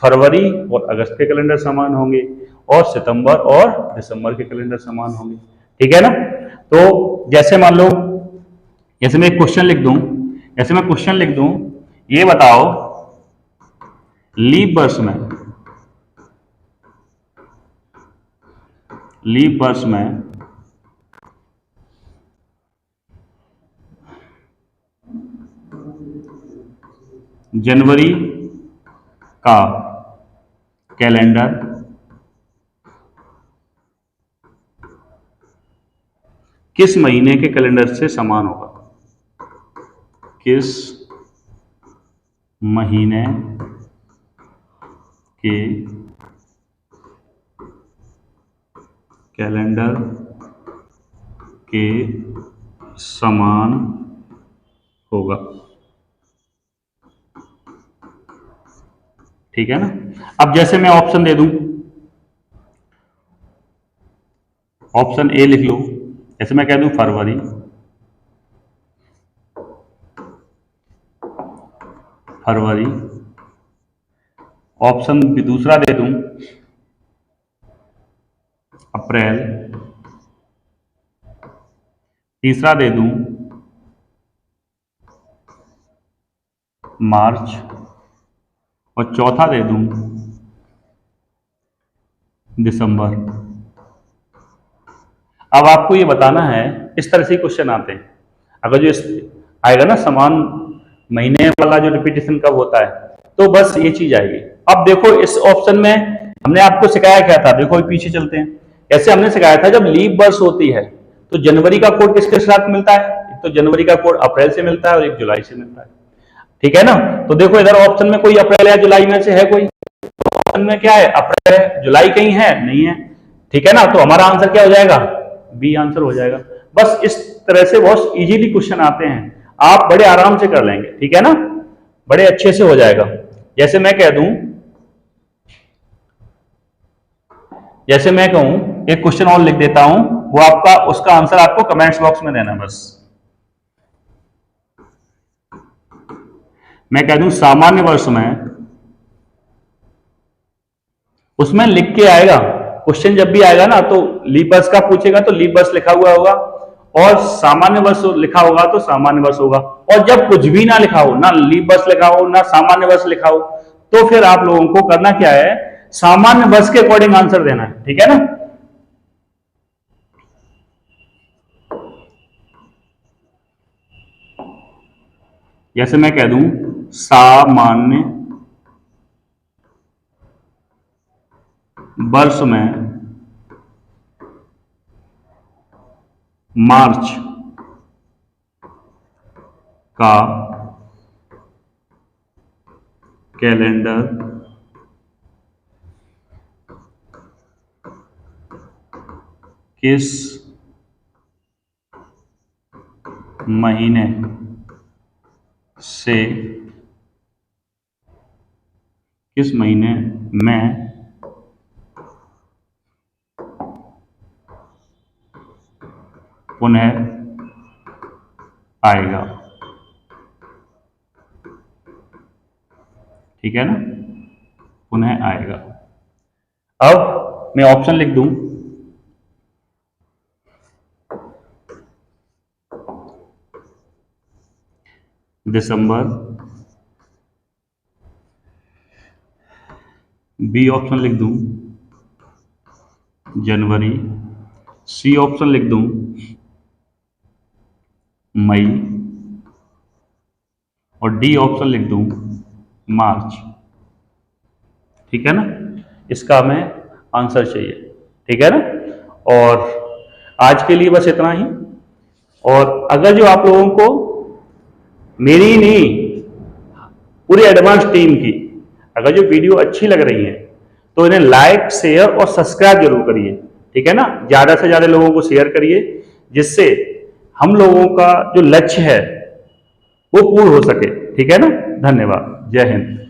फरवरी और अगस्त के कैलेंडर समान होंगे और सितंबर और दिसंबर के कैलेंडर समान होंगे, ठीक है ना। तो जैसे मान लो, जैसे मैं एक क्वेश्चन लिख दूं, ऐसे मैं क्वेश्चन लिख दूं, ये बताओ लीप वर्ष में जनवरी का कैलेंडर किस महीने के कैलेंडर से समान होगा, किस महीने के कैलेंडर के समान होगा, ठीक है ना। अब जैसे मैं ऑप्शन दे दूं, ऑप्शन ए लिख लो, जैसे मैं कह दूं फरवरी ऑप्शन भी दूसरा दे दूं, अप्रैल, तीसरा दे दूं मार्च, और चौथा दे दूं दिसंबर। अब आपको ये बताना है, इस तरह से क्वेश्चन आते हैं। अगर जो आएगा ना समान महीने वाला जो रिपीटेशन कब होता है, तो बस ये चीज आएगी। अब देखो इस ऑप्शन में हमने आपको सिखाया क्या था, देखो पीछे चलते हैं। ऐसे हमने सिखाया था जब लीप वर्ष होती है तो जनवरी का कोड किसके साथ मिलता है, एक तो जनवरी का कोड अप्रैल से मिलता है और एक जुलाई से मिलता है, ठीक है ना। तो देखो इधर ऑप्शन में कोई अप्रैल या जुलाई में से है कोई, ऑप्शन में क्या है, अप्रैल है, जुलाई कहीं है नहीं है, ठीक है ना। तो हमारा आंसर क्या हो जाएगा, बी आंसर हो जाएगा। बस इस तरह से बहुत इजीली क्वेश्चन आते हैं, आप बड़े आराम से कर लेंगे, ठीक है ना, बड़े अच्छे से हो जाएगा। जैसे मैं कह दूं, जैसे मैं कहूं एक क्वेश्चन और लिख देता हूं, वो आपका उसका आंसर आपको कमेंट्स बॉक्स में देना। बस मैं कह दूं सामान्य वर्ष में, उसमें लिख के आएगा क्वेश्चन, जब भी आएगा ना तो लीप वर्ष का पूछेगा तो लीप वर्ष लिखा हुआ होगा, और सामान्य वर्ष लिखा होगा तो सामान्य वर्ष होगा। और जब कुछ भी ना लिखा हो, ना लीप वर्ष लिखा हो ना सामान्य वर्ष लिखा हो, तो फिर आप लोगों को करना क्या है, सामान्य वर्ष के अकॉर्डिंग आंसर देना है, ठीक है ना। जैसे मैं कह दूं सामान्य वर्ष में मार्च का कैलेंडर किस महीने से किस महीने में पुनः आएगा, ठीक है ना, पुनः आएगा। अब मैं ऑप्शन लिख दूं, दिसंबर, बी ऑप्शन लिख दूं जनवरी, सी ऑप्शन लिख दूं मई, और डी ऑप्शन लिख दूं मार्च, ठीक है ना। इसका हमें आंसर चाहिए, ठीक है ना। और आज के लिए बस इतना ही। और अगर जो आप लोगों को मेरी नहीं पूरी एडवांस टीम की अगर जो वीडियो अच्छी लग रही है तो इन्हें लाइक शेयर और सब्सक्राइब जरूर करिए, ठीक है ना। ज्यादा से ज्यादा लोगों को शेयर करिए, जिससे हम लोगों का जो लक्ष्य है वो पूर्ण हो सके, ठीक है ना। धन्यवाद, जय हिंद।